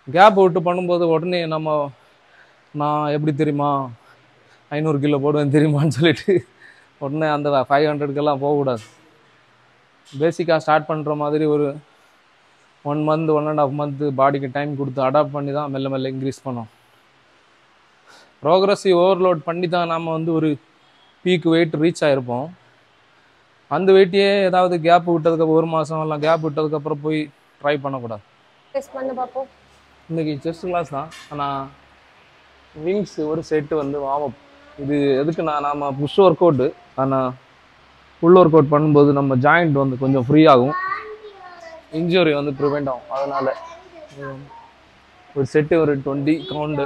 Gap விட்டு பண்ணும்போது உடனே நான் எப்படி தெரியுமா 500 கிலோ போடுவேன் தெரியுமான்னு சொல்லிட்டு உடனே அந்த 500க்கெல்லாம் போகக்கூடாது. பேசிக்காக ஸ்டார்ட் பண்ணுற மாதிரி ஒரு 1 மந்த் 1.5 மந்த் பாடிக்கு டைம் கொடுத்து அடாப்ட் பண்ணி தான் மெல்ல மெல்ல இன்க்ரீஸ் பண்ணோம். ப்ரோக்ரஸிவ் ஓவர்லோட் பண்ணி தான் நாம் வந்து ஒரு பீக் வெயிட் ரீச் ஆகிருப்போம். அந்த வெயிட்டையே ஏதாவது கேப் விட்டதுக்கப்புறம் 1 மாதம் எல்லாம் கேப் விட்டதுக்கப்புறம் போய் ட்ரை பண்ணக்கூடாது. டெஸ்ட் பண்ணி பார்ப்போம். இன்றைக்கி செஸ்ட் கிளாஸ் தான். ஆனால் விங்ஸ் ஒரு செட்டு வந்து வார்ம் அப். இது எதுக்குன்னா நாம் புஷ் ஒர்க் அவுட்டு, ஆனால் ஃபுல் ஒர்க் அவுட் பண்ணும்போது நம்ம ஜாயிண்ட் வந்து கொஞ்சம் ஃப்ரீ ஆகும், இன்ஜுரி வந்து ப்ரிவெண்ட் ஆகும். அதனால் ஒரு செட்டு ஒரு 20 கவுண்டு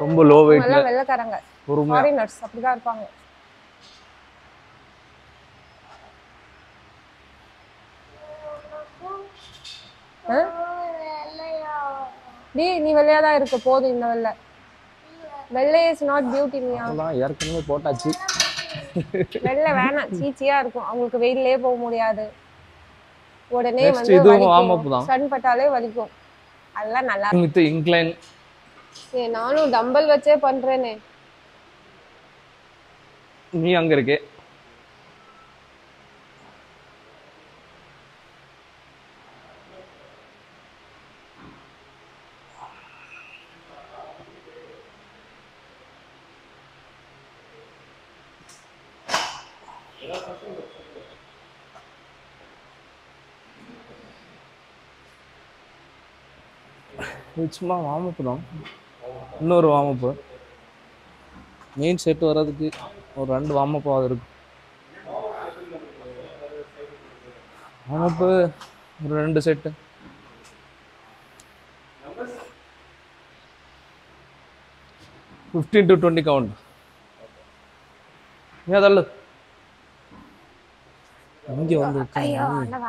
ரொம்ப லோ வெயிட்ல வெள்ளைக்காரங்க பொறுமையா ஃபாரினர்ஸ் அப்படிதான் இருப்பாங்க. நீ வெள்ளையா தான் இருக்க போதும். இந்த வெள்ளை இஸ் நாட் பியூட்டி. ஏற்கனவே போட்டாச்சு. வெள்ளை வேணாம், சீச்சியா இருக்கும். அவங்களுக்கு வெயிலே போக முடியாது. உடனே வந்து இதுவும் வார்ம் அப் தான். சன் பட்டாலே வலிக்கும். அதெல்லாம் நல்லா வித் இன்க்ளைன். நானும் டம்பல் வச்சே பண்றேனே. நீ அங்க இருக்கே. சும்மா வார்ம் அப் தான். இன்னொரு வார்ம் அப்பு மெயின் செட் வர்றதுக்கு ஒரு 2 வார்ம் அப்பாவது இருக்கு. வார்ம் அப்பு ஒரு 2 செட்டு. $15 to $20 count. ஏன் தள்ளு இங்கே வந்து $14.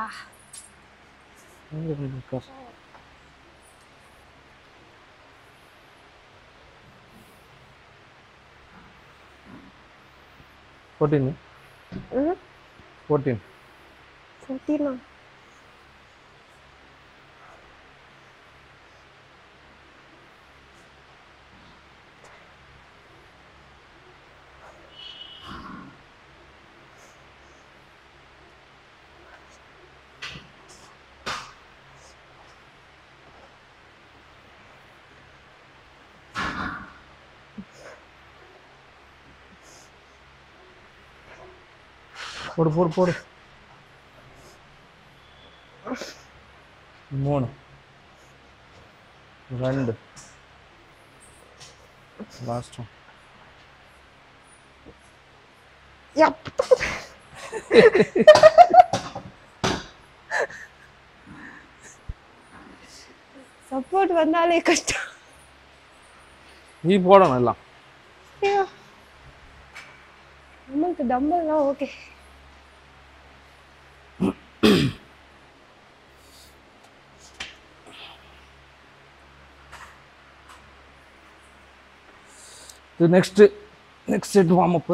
போடு 3 2 லாஸ்ட் ஒன். சப்போர்ட் வந்தாலே கஷ்டம். நீ போடணும் எல்லாம். நமக்கு டம்பல்லாம் okay. Next set warm up.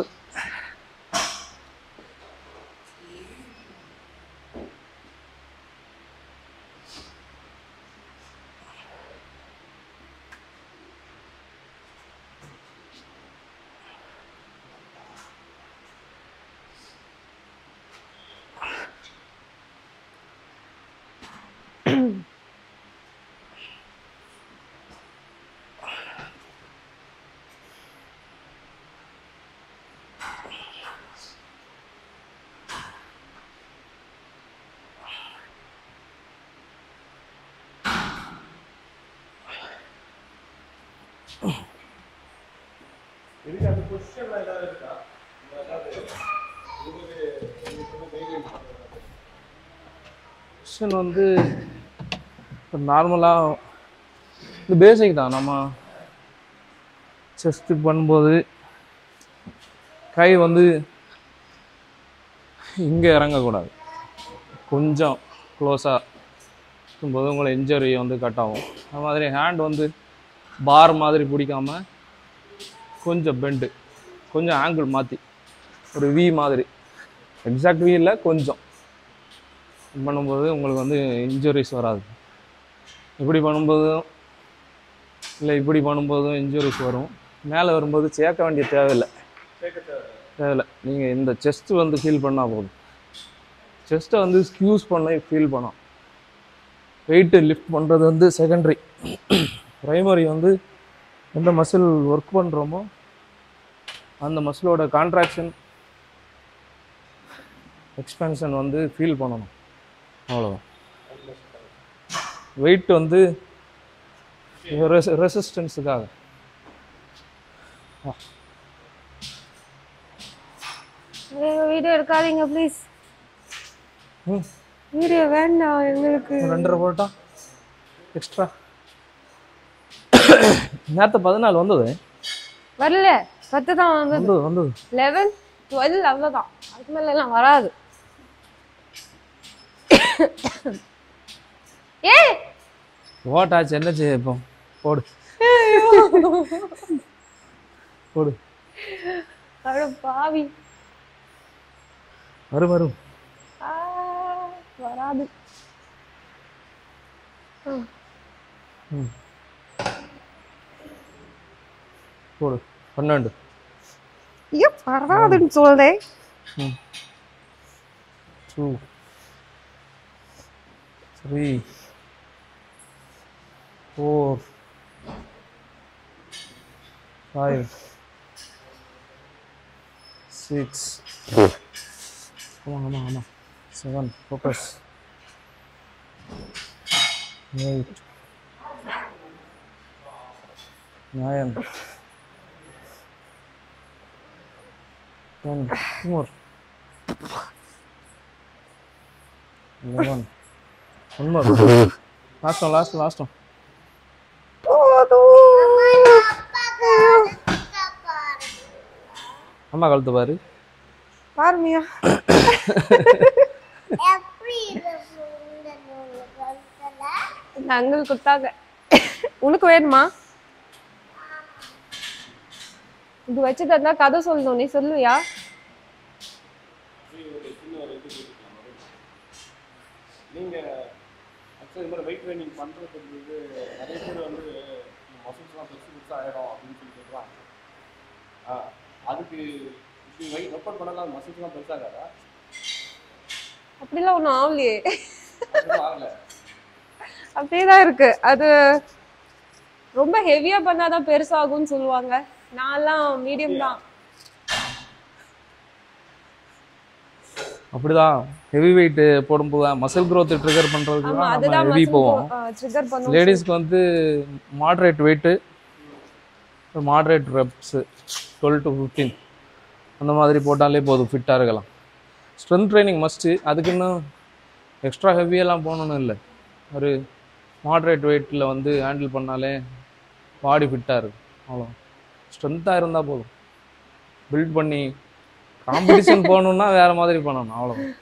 Question வந்து நார்மலாக இது பேசிக் தான். நம்ம செஸ்ட்டுக்கு பண்ணும்போது கை வந்து இங்கே இறங்கக்கூடாது, கொஞ்சம் க்ளோஸாக இருக்கும்போது உங்களை இன்ஜரி வந்து கட் ஆகும். அது மாதிரி ஹேண்ட் வந்து பார் மாதிரி பிடிக்காம கொஞ்சம் பெண்டு, கொஞ்சம் ஆங்கிள் மாற்றி ஒரு வி மாதிரி, எக்ஸாக்ட் வி இல்லை, கொஞ்சம் பண்ணும்போது உங்களுக்கு வந்து இன்ஜுரிஸ் வராது. இப்படி பண்ணும்போது இல்லை இப்படி பண்ணும்போதும் இன்ஜுரிஸ் வரும். மேலே வரும்போது சேர்க்க வேண்டிய தேவையில்லை. தேவையில்லை. நீங்கள் இந்த செஸ்ட்டு வந்து ஃபீல் பண்ணால் போதும். செஸ்ட்டை வந்து ஸ்கியூஸ் பண்ண ஃபீல் பண்ணோம். வெயிட்டு லிஃப்ட் பண்ணுறது வந்து செகண்டரி. ப்ரைமரி வந்து எந்த மசில் ஒர்க் பண்ணுறோமோ அந்த மசிலோட கான்ட்ராக்ஷன் எக்ஸ்பென்ஷன் வந்து ஃபீல் பண்ணணும். அவ்வளோதான். வெயிட் வந்து ரெசிஸ்டன்ஸுக்காக. வீடியோ எடுக்காதீங்க ப்ளீஸ். வீடியோ வேண்டாம் எங்களுக்கு. 2.5 போட்டா எக்ஸ்ட்ரா. நேற்று 14 வந்தது. வரல, 10 தான் வந்தது. வந்தது 11 12 அவ்வளோதான். அதுக்கு மேல எல்லாம் வராது. ஏய் ஓட்டாச்சு, என்ன செய்ய இப்போ? போடு போடு. அட பாவி. வரும் வராது. போடு. 12. ஏன் வராதுன்னு சொல்றேன். 2 3 4 5 6 ஆமா 7 focus 8 9 10 more 11 one more. last one. அம்மா கழுத்து பாரு. பாருமியா. அங்கிள் கொடுத்தாங்க. உனக்கு வேணுமா? இது வச்சு தந்தா கதை சொல்லணும். நீ சொல்லுவியா? நீங்க ஆக்சுவலி இந்த வெயிட் ட்ரைனிங் பண்றது வந்து நிறைய பேர் வந்து மசில்ஸ்லாம் பெருசு ஆயிடும் அப்படின்னு சொல்லி சொல்றாங்க. அதுக்கு இப்படி வெயிட் ஒர்க் அவுட் பண்ணலாம் மசில்ஸ்லாம் பெருசாகாதா? அப்படிலாம் ஒன்றும் ஆகலையே. ஆகல, அப்படியேதான் இருக்கு. அது ரொம்ப ஹெவியா பண்ணாதான் பெருசாகும்னு சொல்லுவாங்க. நான்லாம் மீடியம் தான். அப்படிதான். ஹெவி வெயிட் போடும்போது மசில் க்ரோத் ட்ரிகர் பண்றதுக்கு ஆமா, தான் நம்ம அதுதான் ஹெவி போவோம். ட்ரிகர் பண்ணும். லேடிஸ்க்கு வந்து moderate weight, moderate reps 12 to 15 அந்த மாதிரி போட்டாலே போதும், ஃபிட்டாக இருக்கலாம். Strength training must. அதுக்கு இன்னும் எக்ஸ்ட்ரா ஹெவியெல்லாம் போகணுன்னு இல்லை. ஒரு மாடரேட் வெயிட்டில் வந்து ஹேண்டில் பண்ணாலே பாடி ஃபிட்டாக இருக்கும். அவ்வளோ ஸ்ட்ரென்த்தாக இருந்தால் போதும். பில்ட் பண்ணி காம்படிஷன் போகணுன்னா வேறு மாதிரி பண்ணணும். அவ்வளோதான்.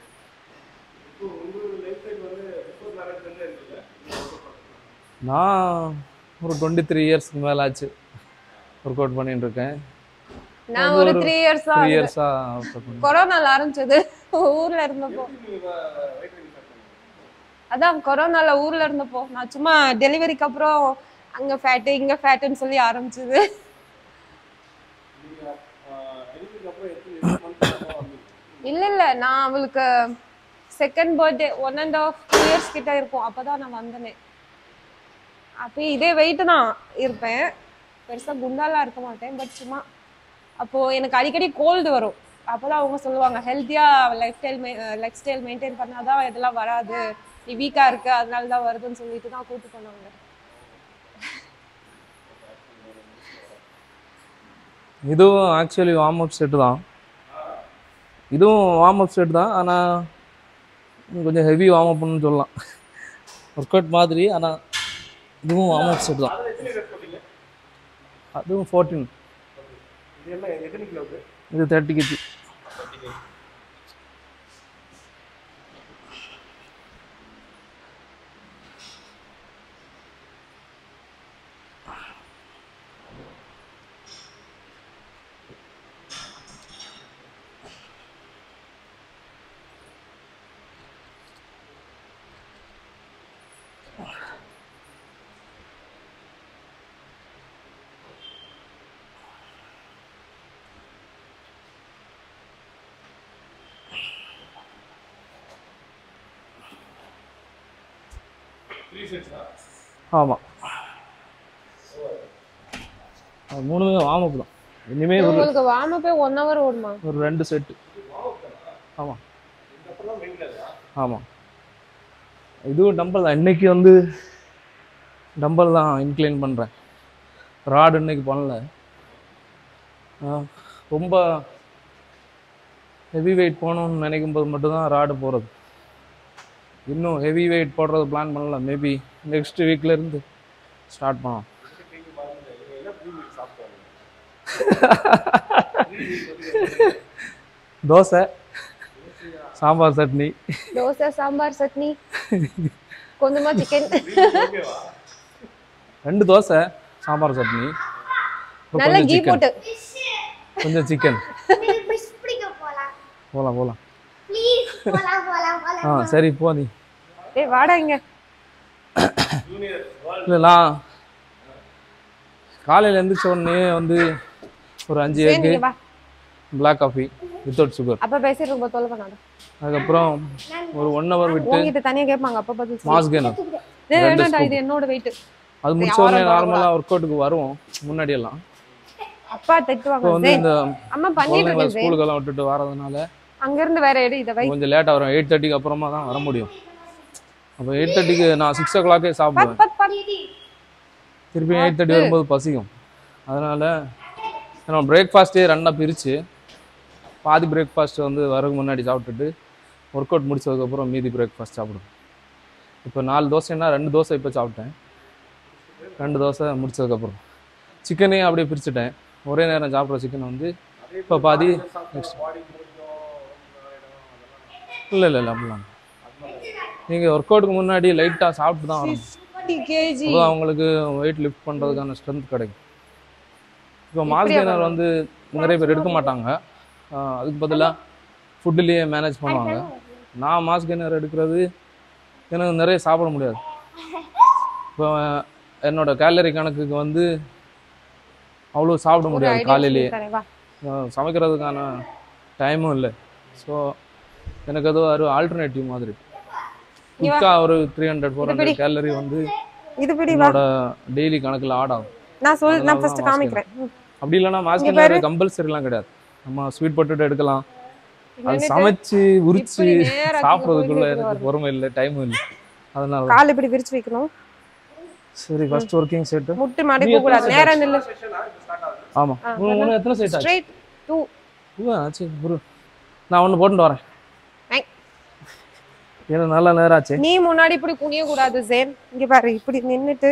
நான் ஒரு 23 இயர்ஸ்க்கு மேலே ஆச்சு ஒர்க் அவுட் பண்ணிட்டு இருக்கேன். நான் ஒரு 3 இயர்ஸா கொரோனால ஆரம்பிச்சது. ஊர்ல இருந்தப்போ, அதான் கொரோனால ஊர்ல இருந்தப்போ நான் சும்மா டெலிவரிக்கு அப்புறம் அங்க ஃபேட் இங்க ஃபேட்னு சொல்லி ஆரம்பிச்சது. இல்ல நான் அவளுக்கு செகண்ட் பர்த்டே 1.5 2 இயர்ஸ் கிட்ட இருக்கும், அப்பதான் நான் வந்தனே. அப்ப இதே வெயிட் தான் இருப்பேன், பெருசா குண்டாலாம் இருக்க மாட்டேன். பட் சும்மா அப்போ எனக்கு அடிக்கடி கோல்டு வரும். அப்போதான் அவங்க சொல்லுவாங்க, ஹெல்த்தியா லைஃப் ஸ்டைல் மெயின்டைன் பண்ணாதான் இதெல்லாம் வராது, நீ வீக்கா இருக்க அதனால தான் வருதுன்னு சொல்லிட்டு தான் கூட்டு போனாங்க. இதுவும் ஆக்சுவலி வார்ம் அப் செட்டு தான். இதுவும் வார்ம் அப் செட் தான், ஆனால் கொஞ்சம் ஹெவி வார்ம் அப்னு சொல்லலாம். ஒர்க் அவுட் மாதிரி, ஆனால் இதுவும் வார்ம் அப் செட் தான். அதுவும் 14. இது 30 kg. 3 செட்ஸா? ஆமாம், அது மூணுமே வார்ம் அப் தான். இனிமேல் உங்களுக்கு வார்ம் அப்பே 1 hour ஓடுமா? ஒரு 2 செட்டு. ஆமாம் இதுக்கப்புறம் மெயின் இல்லையா? ஆமாம், இதுவும் டம்பல் தான். இன்னைக்கு வந்து டம்பல் தான் இன்க்ளைன் பண்ணுறேன். ராடு இன்னைக்கு பண்ணல. ரொம்ப ஹெவி வெயிட் போகணும்னு நினைக்கும் போது மட்டும்தான் ராடு போகிறது. இன்னும் ஹெவி வெயிட் போடுறது பிளான் பண்ணல. மேபி நெக்ஸ்ட் வீக்லேருந்து ஸ்டார்ட் பண்ணலாம். தோசை, சாம்பார் சட்னி. தோசை, சாம்பார், சட்னி, கொஞ்சமா சிக்கன். 2 தோசை, சாம்பார் சட்னி, நல்ல கீ போட்டு கொஞ்சம் சிக்கன். போலாம் போலாம். சரி போ நீ. ஏய் வாடா இங்க. இல்லைண்ணா, காலையில் எழுந்திரிச்ச உடனே வந்து ஒரு 5 egg, black coffee without sugar. அப்ப பேசிட்டு இருக்கும் தொலை பண்ணாத. அதுக்கப்புறம் ஒரு 1 hour விட்டு உங்ககிட்ட தனியா கேட்பாங்க. அப்ப பதில் மாஸ் கெய்னர். வேணாடா, இது என்னோட வெயிட். அது முடிச்ச உடனே நார்மலாக ஒர்க் அவுட்டுக்கு வருவோம். முன்னாடி எல்லாம் அப்பா திட்டுவாங்க. வந்து இந்த அம்மா பண்ணிட்டு இருக்கேன். ஸ்கூலுக்கெல்லாம் விட்டுட்டு வரதுனால அங்க இருந்து வேற எடு இத வை. கொஞ்சம் லேட்டாக வரும். 8:30க்கு அப்புறமா தான் வர முடியும். அப்போ 8:30க்கு நான் 6 o'clock சாப்பிடுவேன். திருப்பி 8:30 வரும்போது பசிக்கும். அதனால நான் பிரேக்ஃபாஸ்ட்டே 2 பிரித்து பாதி பிரேக்ஃபாஸ்ட் வந்து வரக்கு முன்னாடி சாப்பிட்டுட்டு ஒர்க் அவுட் முடிச்சதுக்கப்புறம் மீதி பிரேக்ஃபாஸ்ட் சாப்பிடுவேன். இப்போ 4 தோசைன்னா 2 தோசை இப்போ சாப்பிட்டேன். 2 தோசை முடிச்சதுக்கப்புறம் சிக்கனையும் அப்படியே பிரிச்சுட்டேன். ஒரே நேரம் சாப்பிட்ற சிக்கன் வந்து இப்போ பாதி நெக்ஸ்ட். இல்லை இல்லை இல்லை, அப்படிலாம் நீங்கள் ஒர்க் அவுட்டுக்கு முன்னாடி லைட்டாக சாப்பிட்டு தான் வரணும். 60 kg அப்போ அவங்களுக்கு வெயிட் லிஃப்ட் பண்ணுறதுக்கான ஸ்ட்ரென்த் கிடைக்கும். இப்போ மாஸ் கெய்னர் வந்து நிறைய பேர் எடுக்க மாட்டாங்க. அதுக்கு பதிலாக ஃபுட்டுலேயே மேனேஜ் பண்ணுவாங்க. நான் மாஸ் கெய்னர் எடுக்கிறது எனக்கு நிறைய சாப்பிட முடியாது. இப்போ என்னோட கேலரி கணக்குக்கு வந்து அவ்வளோ சாப்பிட முடியாது. காலையிலேயே சமைக்கிறதுக்கான டைமும் இல்லை. ஸோ எனக்கு அது ஒரு ஆல்டர்னேட்டிவ் மாதிரி. குயிக்காக ஒரு 300-400 கேலரி வந்து என்னோட டெய்லி கணக்கில் ஆட் ஆகும். நான் ஃபர்ஸ்ட் காமிக்கிறேன். அப்படி இல்லைன்னா மாஸ் கெய்னர் கம்பல்சரிலாம் கிடையாது. நம்ம ஸ்வீட் பொட்டேட்டோ எடுக்கலாம். அது சமைச்சு உரிச்சு சாப்பிட்றதுக்குள்ள எனக்கு பொறுமை இல்லை, டைமும் இல்லை. அதனால கால் இப்படி விரிச்சு வைக்கணும். சரி, ஃபர்ஸ்ட் ஒர்க்கிங் செட். முட்டி மடக்க கூடாது, நேரா நில்லு. ஆமா, உன எத்தனை செட்? ஸ்ட்ரைட் 2. ஆச்சு ப்ரோ, நான் ஒன்னு போட்டுட்டு வரேன். ஏன்னா நல்ல நேரம் ஆச்சு. நீ முன்னாடி இப்படி குனிய கூடாது ஜேன். இங்க பாரு, இப்படி நின்னுட்டு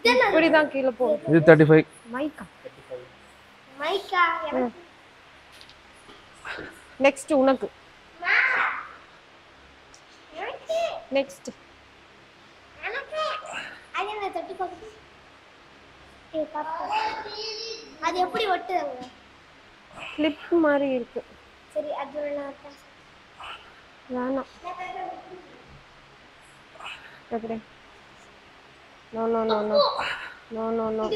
இப்படி தான் கீழ போ. இது 35. மைக்கா நெக்ஸ்ட் உனக்கு. நெக்ஸ்ட் அது எப்படி ஒட்டுறாங்க? கிளிப் மாதிரி இருக்கு. சரி, அது வேணாம். எப்படி? No no no no no no no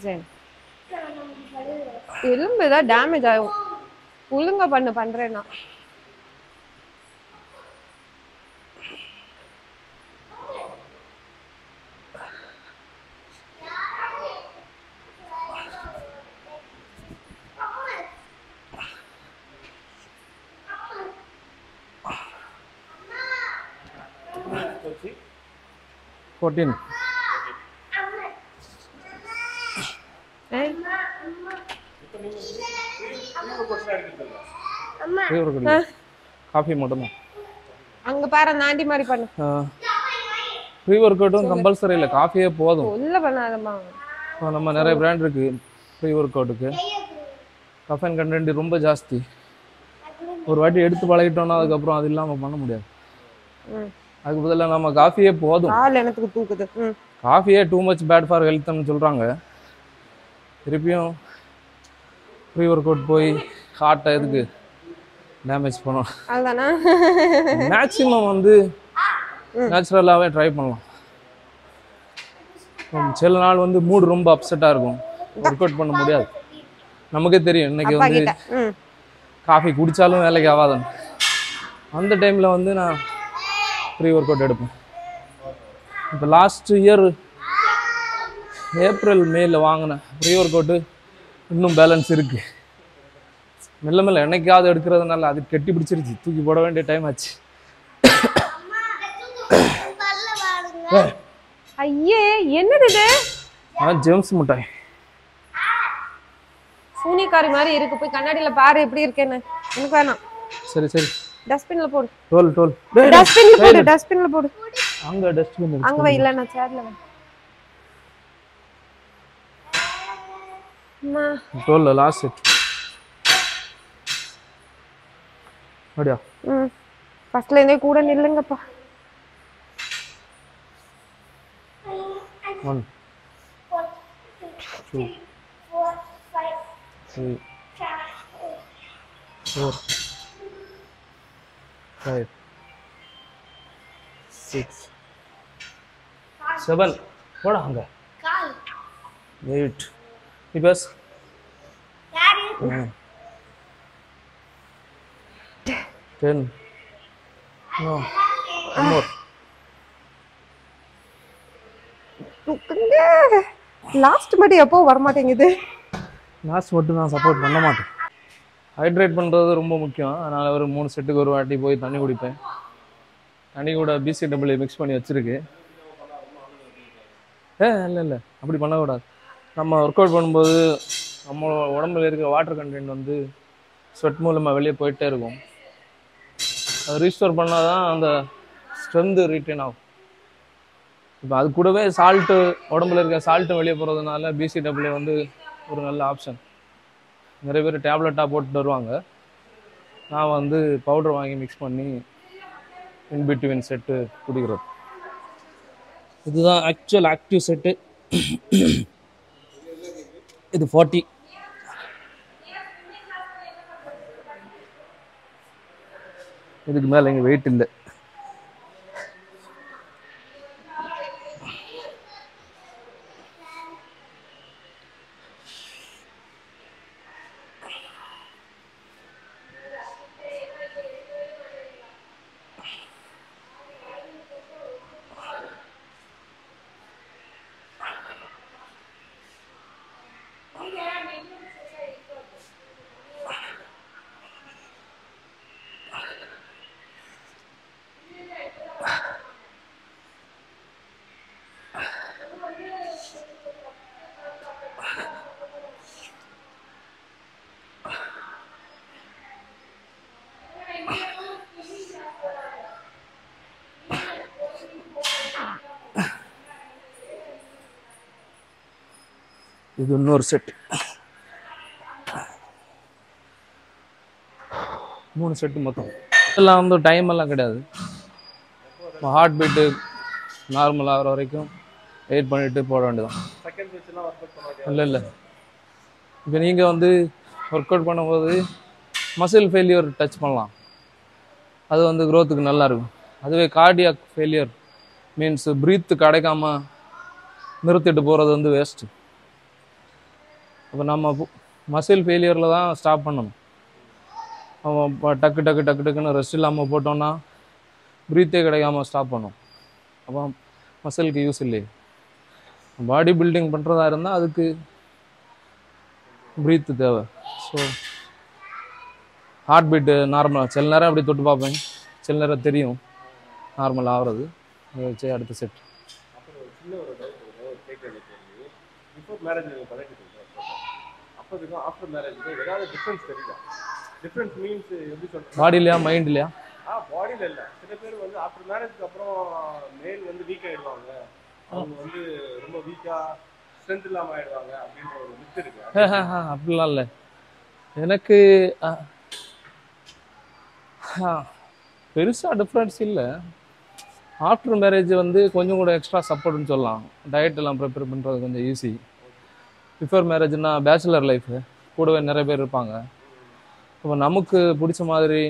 ஜென், எலும்பு ஏதாவது டேமேஜ் ஆகும். ஒழுங்கா பண்றேன்னா வச்சு 14. காஃபி மட்டும்தான். அங்க பாரு, அந்த ஆண்டி மாதிரி பண்ணு. ப்ரீ ஒர்க் அவுட்டும் கம்பல்சரி இல்லை, காஃபியே போதும். உள்ள பண்ணாதம்மா. நம்ம நிறைய பிராண்ட் இருக்கு ப்ரீ ஒர்க் அவுட்டுக்கு. கஃபைன் கண்டென்ட் ரொம்ப ஜாஸ்தி. ஒரு வாட்டி எடுத்து பழகிட்டோம்னா அதுக்கப்புறம் அது இல்லாமல் பண்ண முடியாது. அதுக்கு பதிலாக நம்ம காஃபியே போதும். எனக்கு தூக்குது. காஃபியே டூ மச் பேட் ஃபார் ஹெல்த்னு சொல்கிறாங்க. திருப்பியும் ப்ரீ ஒர்க் அவுட் போய் ஹார்ட்டை எதுக்கு டேமேஜ் பண்ணும்? அதுதானா? மேக்ஸிமம் வந்து நேச்சுரலாகவே ட்ரை பண்ணலாம். சில நாள் வந்து மூடு ரொம்ப அப்செட்டாக இருக்கும், ஒர்க் அவுட் பண்ண முடியாது. நமக்கே தெரியும் இன்னைக்கு வந்து காஃபி குடித்தாலும் வேலைக்கு ஆகாதுன்னு. அந்த டைமில் வந்து நான் ப்ரீ ஒர்க் அவுட் எடுப்பேன். இப்போ லாஸ்ட் இயர் ஏப்ரல் மேல வாங்கினேன் ப்ரீ ஒர்க் அவுட்டு. இன்னும் பேலன்ஸ் இருக்குது. மெல்ல மெல்ல என்னைக்காவது எடுக்கிறதுனால அது கெட்டி பிடிச்சிருச்சு. தூக்கி போட வேண்டிய டைம் ஆச்சு. ஐயே என்னது இது? ஜேம்ஸ் மிட்டாய். சூனிக்காரி மாதிரி இருக்கு. போய் கண்ணாடியில பாரு எப்படி இருக்கேன்னு. எனக்கு வேணாம். சரி சரி டஸ்ட்பின்ல போடு. டோல் டோல் டஸ்ட்பின்ல போடு. டஸ்ட்பின்ல போடு. அங்க டஸ்ட்பின் அங்க வை. இல்ல நான் சேர்ல வை. அம்மா டோல் லாஸ்ட் செட் அப்படியா? ஃபர்ஸ்ட்ல இருந்தே கூட நில்லுங்கப்பா. 1 2 3 4 5 6 7 போடா அங்க 8 இப்பஸ் 10 no more. லாஸ்ட் மட்டும் எப்போ வர மாட்டேங்குது. லாஸ்ட் மட்டும் நான் சப்போர்ட் பண்ண மாட்டேன். ஹைட்ரேட் பண்ணுறது ரொம்ப முக்கியம். அதனால் ஒரு 3 செட்டுக்கு ஒரு வாட்டி போய் தண்ணி குடிப்பேன். தண்ணி கூட BCAA மிக்ஸ் பண்ணி வச்சுருக்கு. இல்லை இல்லை அப்படி பண்ணக்கூடாது. நம்ம ஒர்க் அவுட் பண்ணும்போது நம்ம உடம்புல இருக்கிற வாட்டர் கண்டென்ட் வந்து ஸ்வெட் மூலமாக வெளியே போயிட்டே இருக்கும். அது ரீஸ்டோர் பண்ணால் தான் அந்த ஸ்ட்ரென்த்து ரீட்டைன் ஆகும். இப்போ அது கூடவே சால்ட்டு, உடம்புல இருக்க சால்ட்டு வெளியே போகிறதுனால BCAA வந்து ஒரு நல்ல ஆப்ஷன். நிறைய பேர் டேப்லெட்டாக போட்டுட்டு வருவாங்க. நான் வந்து பவுடர் வாங்கி மிக்ஸ் பண்ணி இன்பிட்வீன் செட்டு குடிக்கிறது. இதுதான் ஆக்சுவல் ஆக்டிவ் செட்டு. இது 40. இதுக்கு மேலே இங்கே வெயிட் இல்லை. இது இன்னொரு செட். 3 செட்டு மொத்தம். இதெல்லாம் வந்து டைம் எல்லாம் கிடையாது. ஹார்ட் பீட்டு நார்மல் ஆகிற வரைக்கும் வெயிட் பண்ணிட்டு போட வேண்டியதான். இல்லை இல்லை இப்போ நீங்கள் வந்து ஒர்க் அவுட் பண்ணும்போது மசில் ஃபெயிலியர் டச் பண்ணலாம். அது வந்து க்ரோத்துக்கு நல்லாயிருக்கும். அதுவே கார்டியாக் ஃபெயிலியர் மீன்ஸ் ப்ரீத்து கிடைக்காம நிறுத்திட்டு போகிறது வந்து வேஸ்ட்டு. அப்போ நம்ம மசில் ஃபெயிலியரில் தான் ஸ்டாப் பண்ணணும். அவன் டக்கு டக்கு டக்கு டக்குன்னு ரெஸ்ட் இல்லாமல் போட்டோன்னா ப்ரீத்தே கிடைக்காம ஸ்டாப் பண்ணோம். அப்போ மசிலுக்கு யூஸ் இல்லையே. பாடி பில்டிங் பண்ணுறதா இருந்தால் அதுக்கு ப்ரீத்து தேவை. ஸோ ஹார்ட் பீட்டு நார்மலாக சில நேரம் அப்படி தொட்டு பார்ப்பேன், சில நேரம் தெரியும் நார்மல் ஆகிறது. அதை வச்சு அடுத்த செட். அப்புறம் ஒரு சின்ன ஒரு டவுட் கேட்குறது கேள்வி. பிஃபோர் மேரேஜ் நீங்கள் பண்ணிட்டு அப்போதுக்கும் ஆஃப்டர் மேரேஜுக்கும் ஏதாவது டிஃப்ரென்ஸ் தெரியுதா? டிஃப்ரென்ஸ் மீன்ஸ் எப்படி சொல்கிறேன், பாடிலையா மைண்ட்லையா? பாடியில் இல்லை. சில பேர் வந்து ஆஃப்டர் மேரேஜ்க்கு அப்புறம் மேல் வந்து வீக் ஆகிடுவாங்க, அவங்க வந்து ரொம்ப வீக்காக ஸ்ட்ரென்த் இல்லாமல் ஆகிடுவாங்க அப்படின்ற ஒரு மித்து இருக்கு. அப்படிலாம் இல்லை. எனக்கு பெருசாக டிஃப்ரென்ஸ் இல்லை. ஆஃப்டர் மேரேஜ் வந்து கொஞ்சம் கூட எக்ஸ்ட்ரா சப்போர்ட்னு சொல்லலாம். டயட் எல்லாம் ப்ரிப்பேர் பண்ணுறது கொஞ்சம் ஈஸி. பிஃபோர் மேரேஜ்னா பேச்சுலர் லைஃபு, கூடவே நிறைய பேர் இருப்பாங்க. இப்போ நமக்கு பிடிச்ச மாதிரி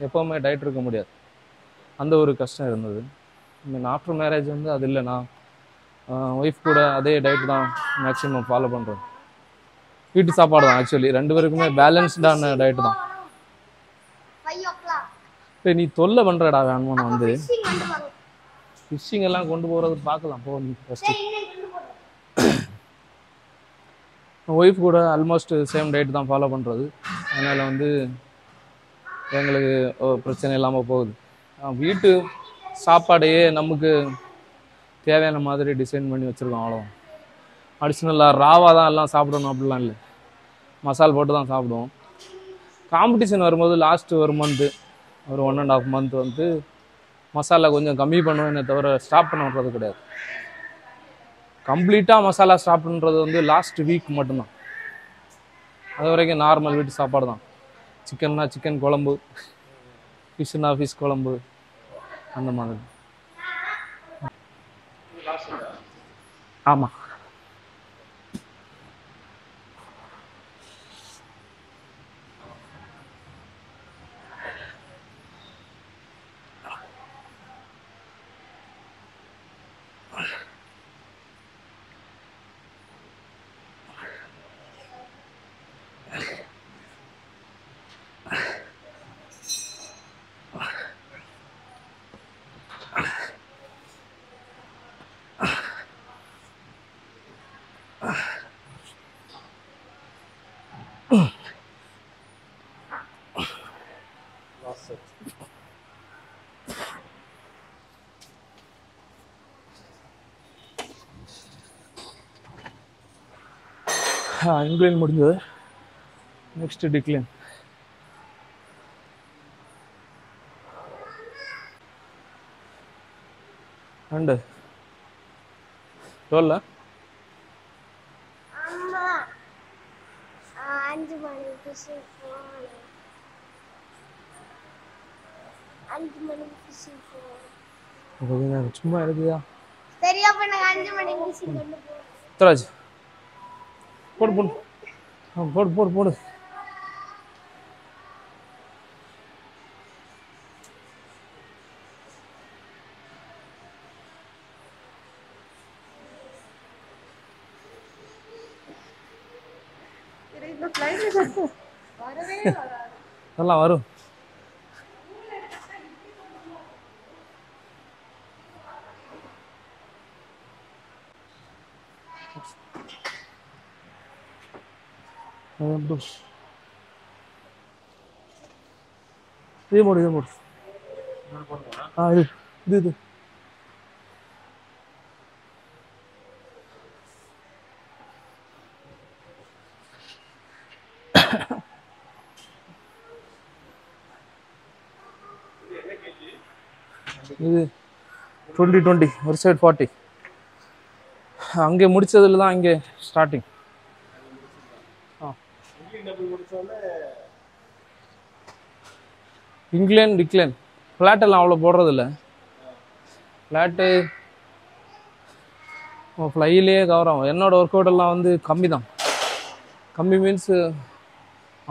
எப்போவுமே டயட் இருக்க முடியாது. அந்த ஒரு கஷ்டம் இருந்தது. மீன் ஆஃப்டர் மேரேஜ் வந்து அது இல்லை. நான் ஒய்ஃப் கூட அதே டயட் தான் மேக்ஸிமம் ஃபாலோ பண்ணுறேன். வீட்டு சாப்பாடு தான் ஆக்சுவலி. 2 பேருக்குமே பேலன்ஸ்டான டயட் தான். நீ தொல்லை பண்ணுறடா வேணுமான்னு வந்து ஃபிஷிங் வந்து வாங்க. ஃபிஷ்ஷிங் எல்லாம் கொண்டு போகிறது பார்க்கலாம் போ நீ ஃபஸ்ட்டு. சரி இன்னும் கொண்டு போறேன். ஒய்ஃப் கூட ஆல்மோஸ்ட் சேம் டேட் தான் ஃபாலோ பண்ணுறது. அதனால் வந்து எங்களுக்கு பிரச்சனை இல்லாமல் போகுது. வீட்டு சாப்பாடையே நமக்கு தேவையான மாதிரி டிசைன் பண்ணி வச்சுருக்கோம், அவ்வளோ. அடிஷ்னலாக ராவாக தான் எல்லாம் சாப்பிடணும் அப்படிலாம் இல்லை, மசால் போட்டு தான் சாப்பிடுவோம். காம்படிஷன் வரும்போது லாஸ்ட்டு ஒரு மந்த்து, ஒரு 1.5 மந்த் வந்து மசாலா கொஞ்சம் கம்மி பண்ணுவேன்னே தவிர ஸ்டாப் பண்ண விட்றது கிடையாது. கம்ப்ளீட்டாக மசாலா ஸ்டாப் பண்ணுறது வந்து லாஸ்ட் வீக் மட்டும்தான். அது வரைக்கும் நார்மல் வீட்டு சாப்பாடு தான். சிக்கன்னா சிக்கன் குழம்பு, ஃபிஷ்னா ஃபிஷ் குழம்பு, அந்த மாதிரி. ஆமாம். இன்க்ளைன் முடிஞ்சது. Next decline. அண்டு ரோல்ல அம்மா 5 மணிக்கு ஃபிஷிங் போகணும். 5 மணிக்கு ஃபிஷிங் போகணும். சும்மா இருக்குதா? சரி அப்ப நாங்க 5 மணிக்கு ஃபிஷிங் கொண்டு போறோம். உத்தராஜ் போடு போடு போடு போடு போடு. இந்த ஃப்ளைட்ல வரவே வராது. அதெல்லாம் வரும். இது போடு இது போடு. இது இது இது 20 ஒரு சைடு 40. அங்கே முடிச்சதுல தான் இங்கே ஸ்டார்டிங். இன்க்ளைன் டிக்ளைன் ஃப்ளாட்டெல்லாம் அவ்வளோ போடுறதில்ல. ஃப்ளாட்டு ஃப்ளையிலே கவர் ஆகும். என்னோடய ஒர்க் அவுட்டெல்லாம் வந்து கம்மி தான். கம்மி மீன்ஸு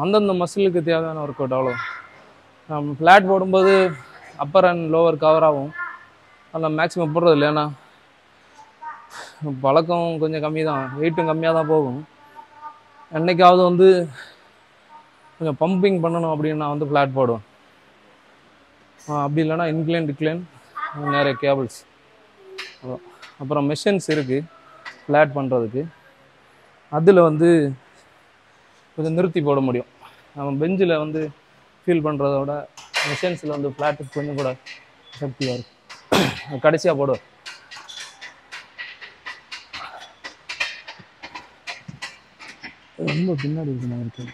அந்தந்த மசிலுக்கு தேவையான ஒர்க் அவுட், அவ்வளோ. ஃப்ளாட் போடும்போது அப்பர் அண்ட் லோவர் கவர் ஆகும். அதில் மேக்ஸிமம் போடுறதில்ல, ஏன்னா பழக்கம் கொஞ்சம் கம்மி தான், வெயிட்டும் கம்மியாக தான் போகும். என்னைக்காவது வந்து கொஞ்சம் பம்பிங் பண்ணணும் அப்படின்னு நான் வந்து ஃப்ளாட் போடுவேன். அப்படி இல்லைன்னா இன்க்ளைன் டிக்ளைன் நிறைய கேபிள்ஸ். அப்புறம் மெஷின்ஸ் இருக்குது ஃப்ளாட் பண்ணுறதுக்கு. அதில் வந்து கொஞ்சம் நிறுத்தி போட முடியும். நம்ம பெஞ்சில் வந்து ஃபீல் பண்ணுறத விட மெஷின்ஸில் வந்து ஃப்ளாட்டுக்கு கொஞ்சம் கூட சக்தியாக இருக்கும். கடைசியாக போடுவேன். ரொம்ப பின்னாடி இருக்கு நான் இருக்கு.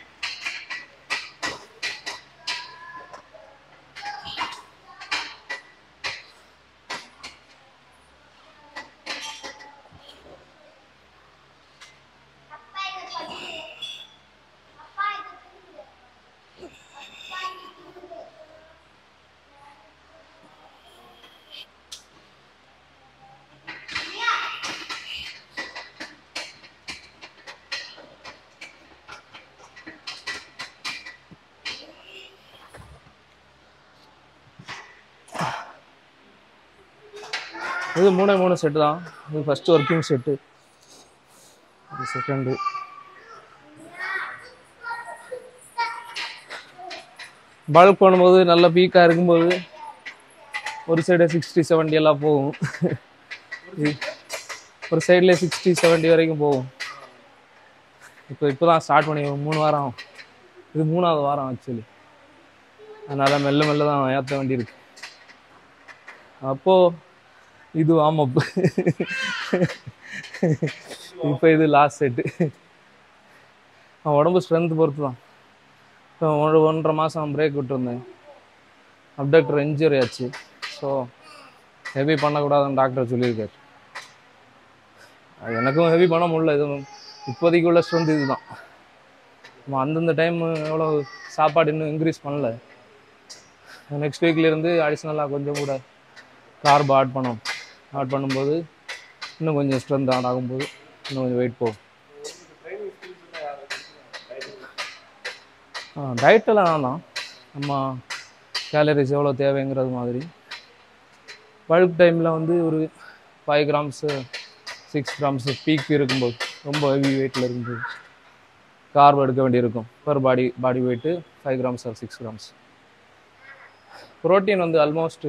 இது 3 செட்டு தான். இது ஃபஸ்ட்டு ஒர்க்கிங் செட்டு, இது செகண்டு. பல்க் பண்ணும்போது நல்ல பீக்காக இருக்கும்போது ஒரு சைடு 60-70 எல்லாம் போகும். ஒரு சைடில் 60-70 வரைக்கும் போகும். இப்போ தான் ஸ்டார்ட் பண்ணி 3 வாரம் ஆகும். இது 3ஆவது வாரம் ஆக்சுவலி. அதனால் மெல்ல மெல்ல தான் ஏற்ற வேண்டியிருக்கு. அப்போது இது வார்ம் அப். இப்போ இது லாஸ்ட் செட்டு. உடம்பு ஸ்ட்ரென்த் பொறுத்து தான். இப்போ 1.5 மாதம் பிரேக் விட்டுருந்தேன். அப்டக்டர் இன்ஜுரி ஆச்சு. ஸோ ஹெவி பண்ணக்கூடாதுன்னு டாக்டர் சொல்லியிருக்காரு. எனக்கும் ஹெவி பண்ண முடியல. இது இப்போதைக்கு உள்ள ஸ்ட்ரென்த் இது தான். நம்ம அந்தந்த டைம் எவ்வளோ சாப்பாடு இன்னும் இன்க்ரீஸ் பண்ணல. நெக்ஸ்ட் வீக்லேருந்து அடிஷ்னலாக கொஞ்சம் கூட கார்ப் ஆட் பண்ணும்போது இன்னும் கொஞ்சம் ஸ்ட்ரென்த் ஆட் ஆகும்போது இன்னும் கொஞ்சம் வெயிட் போகும். டயட்டெல்லாம் நான் தான் நம்ம கேலரிஸ் எவ்வளோ தேவைங்கிறது மாதிரி. பல்க் டைமில் வந்து ஒரு 5 grams 6 grams பீக் இருக்கும்போது, ரொம்ப ஹெவி வெயிட்டில் இருக்கும்போது கார்ப் எடுக்க வேண்டியிருக்கும். Per body weight 5 grams or 6 grams. Protein வந்து ஆல்மோஸ்ட்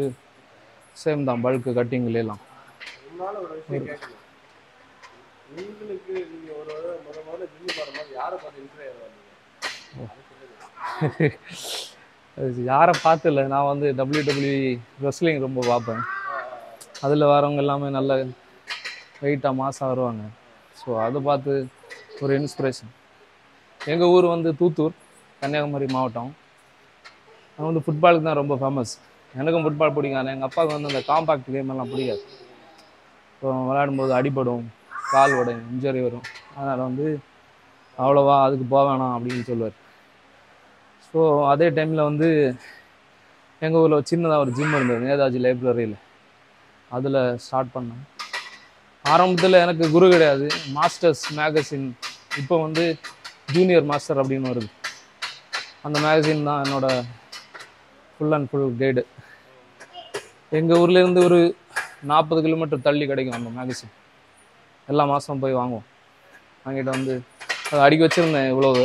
சேம் தான் பல்க்கு கட்டிங்லாம். ஒரு விஷயம் கேட்கணும். உங்களுக்கு நீங்கள் ஒரு முதல்ல ஜிம்மு போகிற யாரை பார்த்து இன்ஸ்பயர் ஆகிறீங்க? அது யாரை பார்த்து இல்லை, நான் வந்து WWE ரெஸ்லிங் ரொம்ப பார்ப்பேன். அதில் வரவங்க எல்லாமே நல்ல வெயிட்டாக மாசாக வருவாங்க. ஸோ அதை பார்த்து ஒரு இன்ஸ்பிரேஷன். எங்கள் ஊர் வந்து தூத்தூர், கன்னியாகுமரி மாவட்டம். நான் வந்து ஃபுட்பாலுக்கு தான் ரொம்ப ஃபேமஸ். எனக்கும் ஃபுட்பால் பிடிக்கும். ஆனால் எங்கள் அப்பாவுக்கு வந்து அந்த காம்பாக்ட் கேம் எல்லாம் பிடிக்காது. இப்போ விளையாடும்போது அடிபடும், கால் உடையும், இன்ஜுரி வரும். அதனால் வந்து அவ்வளோவா அதுக்கு போக வேணாம் அப்படின்னு சொல்லுவார். ஸோ அதே டைமில் வந்து எங்கள் ஊரில் சின்னதாக ஒரு ஜிம் இருந்தது, நேதாஜி லைப்ரரியில். அதில் ஸ்டார்ட் பண்ணேன். ஆரம்பத்தில் எனக்கு குரு கிடையாது. மாஸ்டர்ஸ் மேகசின், இப்போ வந்து ஜூனியர் மாஸ்டர் அப்படின்னு வருது. அந்த மேகசின் தான் என்னோட ஃபுல் அண்ட் ஃபுல் கைடு. எங்கள் ஊர்லேருந்து ஒரு 40 கிலோமீட்டர் தள்ளி கிடைக்கும் அந்த மேகசின். எல்லா மாதம் போய் வாங்குவோம். வாங்கிட்டு வந்து அதை அடிக்க வச்சுருந்தேன் இவ்வளவு.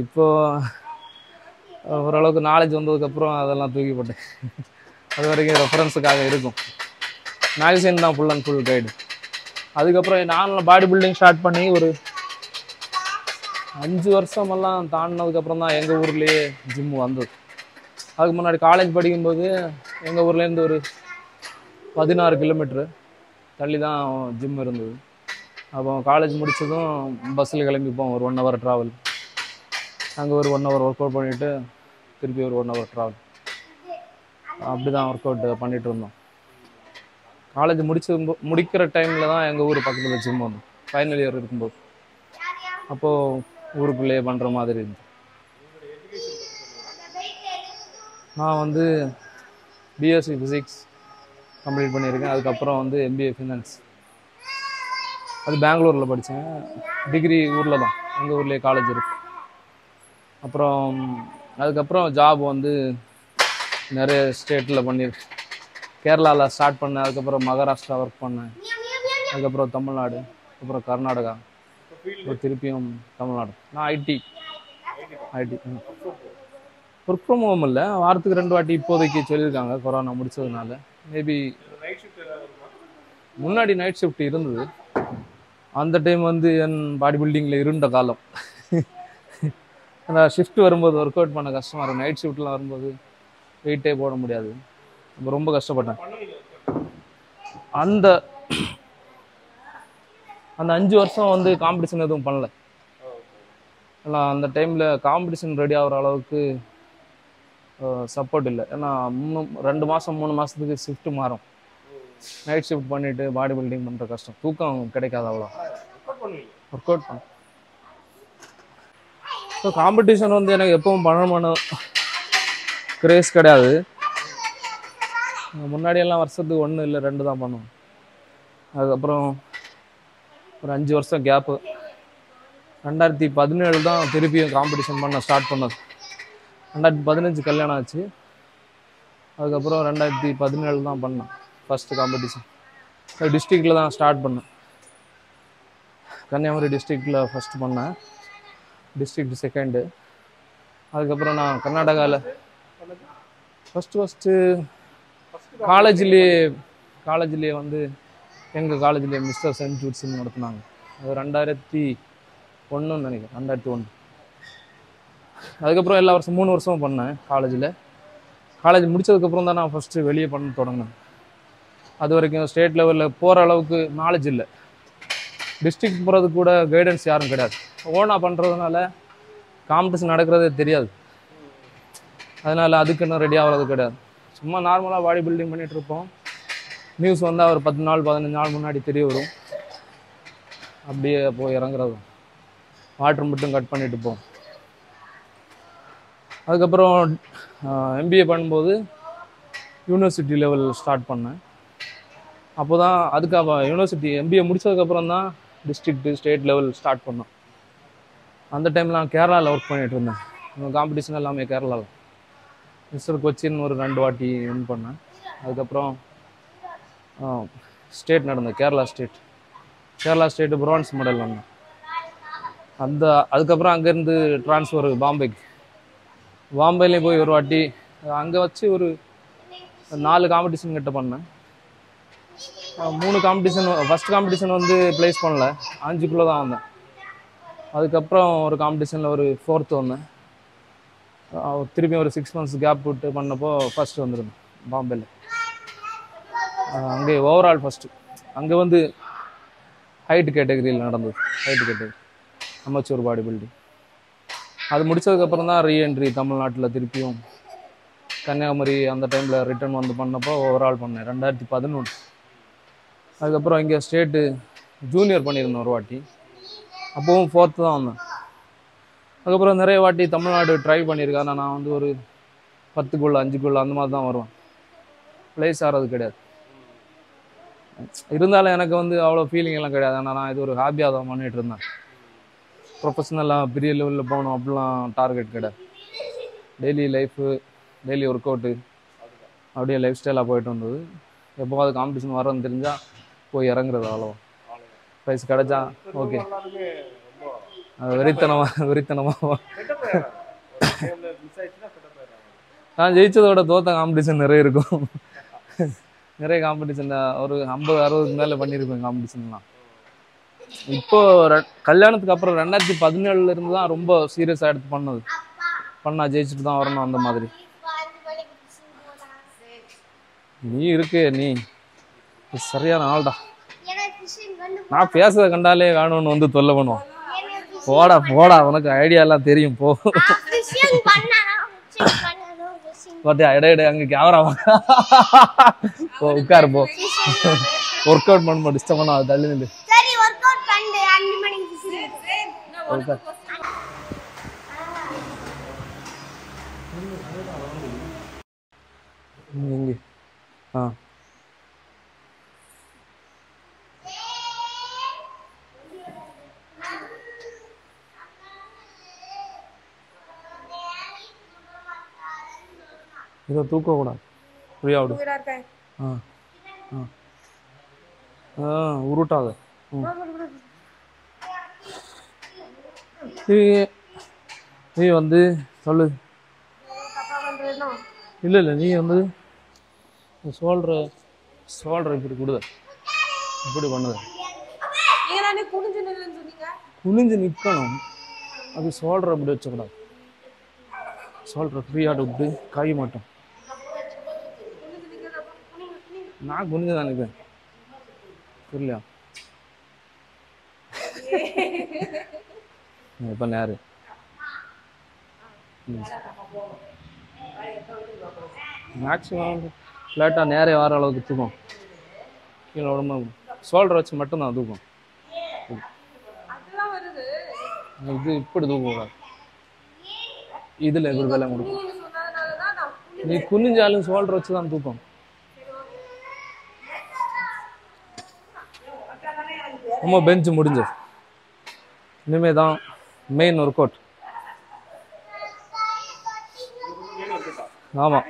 இப்போது ஓரளவுக்கு நாலேஜ் வந்ததுக்கப்புறம் அதெல்லாம் தூக்கி போட்டேன். அது வரைக்கும் ரெஃபரன்ஸுக்காக இருக்கும். மேகசின் தான் ஃபுல் அண்ட் ஃபுல் கைடு. அதுக்கப்புறம் நான் பாடி பில்டிங் ஸ்டார்ட் பண்ணி ஒரு 5 வருஷமெல்லாம் தாண்டினதுக்கப்புறம் தான் எங்கள் ஊர்லேயே ஜிம்மு வந்தது. அதுக்கு முன்னாடி காலேஜ் படிக்கும்போது எங்கள் ஊர்லேருந்து ஒரு 16 கிலோமீட்ரு தள்ளி தான் ஜிம் இருந்தது. அப்போ காலேஜ் முடித்ததும் பஸ்ஸில் கிளம்பிப்போம். ஒரு 1 hour ட்ராவல். அங்கே ஒரு 1 hour ஒர்க் அவுட் பண்ணிவிட்டு திருப்பி ஒரு 1 hour ட்ராவல். அப்படி தான் ஒர்க் அவுட் பண்ணிகிட்டு இருந்தோம். காலேஜ் முடிக்கிற டைமில் தான் எங்கள் ஊர் பக்கத்தில் ஜிம் வந்தோம். ஃபைனல் இயர் இருக்கும்போது. அப்போது ஊருக்குள்ளேயே பண்ணுற மாதிரி இருந்துச்சு. நான் வந்து பிஎஸ்சி ஃபிசிக்ஸ் கம்ப்ளீட் பண்ணியிருக்கேன். அதுக்கப்புறம் வந்து MBA ஃபினான்ஸ். அது பெங்களூரில் படித்தேன். டிகிரி ஊரில் தான், எங்கள் ஊர்லேயே காலேஜ் இருக்குது. அப்புறம் அதுக்கப்புறம் ஜாப் வந்து நிறைய ஸ்டேட்டில் பண்ணியிருக்கேன். கேரளாவில் ஸ்டார்ட் பண்ணேன். அதுக்கப்புறம் மகாராஷ்டிரா ஒர்க் பண்ணேன். அதுக்கப்புறம் தமிழ்நாடு, அப்புறம் கர்நாடகா, அப்புறம் திருப்பியும் தமிழ்நாடு. நான் ஐடி ஒர்க் ஃப்ரம் ஹோம் இல்லை, வாரத்துக்கு 2 வாட்டி இப்போதைக்கு சொல்லியிருக்காங்க கொரோனா முடிச்சதுனால. மேபி முன்னாடி நைட் ஷிஃப்ட் இருந்தது. அந்த டைம் வந்து என் பாடி பில்டிங்கில் இருண்ட காலம். அந்த ஷிஃப்ட் வரும்போது ஒர்க் அவுட் பண்ண கஷ்டமாக இருக்கும். நைட் ஷிஃப்ட்லாம் வரும்போது வெயிட்டே போட முடியாது. ரொம்ப கஷ்டப்பட்டேன். அந்த 5 வருஷம் வந்து காம்படிஷன் எதுவும் பண்ணல. ஏன்னா அந்த டைமில் காம்படிஷன் ரெடி ஆகிற அளவுக்கு சப்போர்ட் இல்லை. ஏன்னா 2 மாதம் 3 மாதத்துக்கு ஷிஃப்ட் மாறும். நைட் ஷிஃப்ட் பண்ணிவிட்டு பாடி பில்டிங் பண்ணுற கஷ்டம். தூக்கம் கிடைக்காது அவ்வளோ. ஒர்க் அவுட் பண்ண. ஸோ காம்படிஷன் வந்து எனக்கு எப்பவும் பண்ணணும் கிரேஸ் கிடையாது. முன்னாடியெல்லாம் வருஷத்துக்கு 1 இல்லை 2 தான் பண்ணுவோம். அதுக்கப்புறம் ஒரு 5 வருஷம் கேப்பு. 2017 தான் திருப்பியும் காம்படிஷன் பண்ண ஸ்டார்ட் பண்ணது. 2015 கல்யாணம் ஆச்சு. அதுக்கப்புறம் 2017 தான் பண்ணேன் ஃபஸ்ட்டு காம்படிஷன். டிஸ்ட்ரிக்டில் தான் ஸ்டார்ட் பண்ணேன். கன்னியாகுமரி டிஸ்ட்ரிக்டில் ஃபஸ்ட்டு பண்ணேன். District second. அதுக்கப்புறம் நான் கர்நாடகாவில் ஃபஸ்ட்டு காலேஜ்லேயே வந்து எங்கள் காலேஜ்லேயே மிஸ்டர் சென்ட் ஜூட்ஸ்ன்னு நடத்துனாங்க. அது 2001 நினைக்கிறேன், 2001. அதுக்கப்புறம் எல்லா வருஷம் 3 வருஷமும் பண்ணேன் காலேஜ் முடிச்சதுக்கப்புறம் தான் நான் ஃபஸ்ட்டு வெளியே பண்ண தொடங்கினேன். அது வரைக்கும் ஸ்டேட் லெவலில் போகிற அளவுக்கு நாலேஜ் இல்லை. டிஸ்ட்ரிக்ட் போகிறதுக்கு கூட கைடன்ஸ் யாரும் கிடையாது. ஓனாக பண்ணுறதுனால காம்படிஷன் நடக்கிறதே தெரியாது. அதனால் அதுக்குன்னு ரெடி ஆகிறது கிடையாது. சும்மா நார்மலாக பாடி பில்டிங் பண்ணிகிட்டு இருப்போம். நியூஸ் வந்தால் ஒரு 10 நாள் 15 நாள் முன்னாடி தெரிய வரும். அப்படியே போய் இறங்குறது, வாட்டர் மட்டும் கட் பண்ணிட்டு போவோம். அதுக்கப்புறம் MBA பண்ணும்போது யூனிவர்சிட்டி லெவல் ஸ்டார்ட் பண்ணேன். அப்போ தான் அதுக்காக யூனிவர்சிட்டி MBA முடித்ததுக்கப்புறம் தான் டிஸ்ட்ரிக்ட்டு ஸ்டேட் லெவல் ஸ்டார்ட் பண்ணோம். அந்த டைமில் நான் கேரளாவில் ஒர்க் பண்ணிகிட்டு இருந்தேன். காம்படிஷன் எல்லாமே கேரளாவில். மிஸ்டர் கொச்சின் ஒரு 2 வாட்டி வின் பண்ணேன். அதுக்கப்புறம் ஸ்டேட் நடந்தேன், கேரளா ஸ்டேட்டு பிரான்ஸ் மெடல் வந்தேன். அதுக்கப்புறம் அங்கேருந்து ட்ரான்ஸ்ஃபர் பாம்பேலேயும் போய் ஒரு வாட்டி அங்கே வச்சு ஒரு 4 காம்படிஷன் கிட்ட பண்ணேன். 3 காம்படிஷன், ஃபஸ்ட் காம்படிஷன் வந்து ப்ளேஸ் பண்ணல, 5க்குள்ளே தான் வந்தேன். அதுக்கப்புறம் ஒரு காம்படிஷனில் ஒரு 4th வந்தேன். திருப்பி ஒரு 6 months கேப் விட்டு பண்ணப்போ ஃபஸ்ட்டு வந்துருந்தேன் பாம்பேல. அங்கே ஓவரால் ஃபஸ்ட்டு. அங்கே வந்து ஹைட் கேட்டகரியில் நடந்தது, height category amateur body building. அது முடித்ததுக்கப்புறம் தான் ரீஎன்ட்ரி தமிழ்நாட்டில் திருப்பியும் கன்னியாகுமரி அந்த டைமில் ரிட்டர்ன் வந்து பண்ணப்போ ஓவரால் பண்ணேன் 2011. அதுக்கப்புறம் இங்கே ஸ்டேட்டு ஜூனியர் பண்ணியிருந்தேன் ஒரு வாட்டி, அப்போவும் 4th தான் வந்தேன். அதுக்கப்புறம் நிறைய வாட்டி தமிழ்நாடு ட்ரை பண்ணியிருக்கேன். ஆனால் நான் வந்து ஒரு 10க்குள்ள 5க்குள்ள அந்த மாதிரி தான் வருவேன், ப்ளேஸ் ஆகிறது கிடையாது. இருந்தாலும் எனக்கு வந்து அவ்வளோ ஃபீலிங் எல்லாம் கிடையாது. ஆனால் நான் இது ஒரு ஹாபியாக தான் பண்ணிகிட்டு இருந்தேன். ப்ரொஃபஷ்னலாக பெரிய லெவலில் போகணும் அப்படிலாம் டார்கெட் கிடையாது. டெய்லி ஒர்க் அவுட்டு அப்படியே லைஃப் ஸ்டைலாக போயிட்டு வந்தது. எப்போவாது காம்படிஷன் வரன்னு தெரிஞ்சால் போய் இறங்குறது, அவ்வளோ. ப்ரைஸ் கிடைச்சா ஓகே, வெறித்தனமாக நான் ஜெயிச்சதோட தோத்த காம்படிஷன் நிறைய இருக்கும். நிறைய காம்படிஷன் ஒரு 50-60 மேலே பண்ணியிருப்பேன் காம்படிஷன்லாம். இப்போ கல்யாணத்துக்கு அப்புறம் 2017 இருந்து தான் ரொம்ப சீரியஸாக எடுத்து பண்ணா ஜெயிச்சுட்டு தான் வரணும் அந்த மாதிரி. நீ சரியான ஆள்டா. நான் பேசுறத கண்டாலே காணும்னு வந்து தொல்லை பண்ணுவோம். போடா உனக்கு ஐடியா எல்லாம் தெரியும் போ. பார்த்தியா இடையிட அங்கே கேமரா போ, உட்காரு போ. ஒர்க் அவுட் பண்ண டிஸ்டர்ப் பண்ண அது தள்ளி நின்று எங்கே இதை தூக்கக்கூடாது, ஃப்ரீயாக விடு. உருட்டாத. நீ வந்து சொல்லு. இல்லை நீ வந்து சோல்ற இப்படி கொடுத, இப்படி பண்ணுத. குனிஞ்சு நிற்கணும். அது சோல்ற அப்படி வச்சக்கூடாது. சோல்ற ஃப்ரீயாக விட்டு கை மாட்டோம். நான் குனிஞ்சு தான் நிற்பேன், புரியலையா? இப்போ நேரு மேக்ஸிமம் ஃப்ளாட்டாக நேரே வர அளவுக்கு தூக்கும். கீழே உடம்பு சோல்டர் வச்சு மட்டும்தான் தூக்கும். இது இப்படி தூக்கக்கூடாது. இதில் இப்படி வேலை கொடுக்கும். நீ குனிஞ்சாலும் சோல்டர் வச்சு தான் தூக்கும். ரொம்ப பெஞ்சு முடிஞ்சது. இனிமே தான் மெயின் ஒர்க் அவுட். ஆமாம்,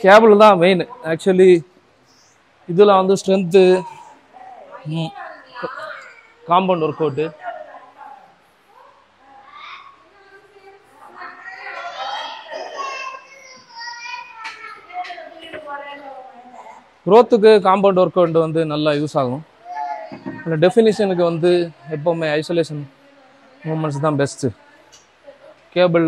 கேபிள் தான் மெயின். ஆக்சுவலி இதில் வந்து ஸ்ட்ரென்த்து, காம்பவுண்ட் ஒர்க் அவுட்டு, க்ரோத்துக்கு காம்பவுண்ட் ஒர்க் அவுட் வந்து நல்லா யூஸ் ஆகும். அந்த டெஃபினிஷனுக்கு வந்து எப்போவுமே ஐசோலேஷன் மூமெண்ட்ஸ் தான் பெஸ்ட்டு. கேபிள்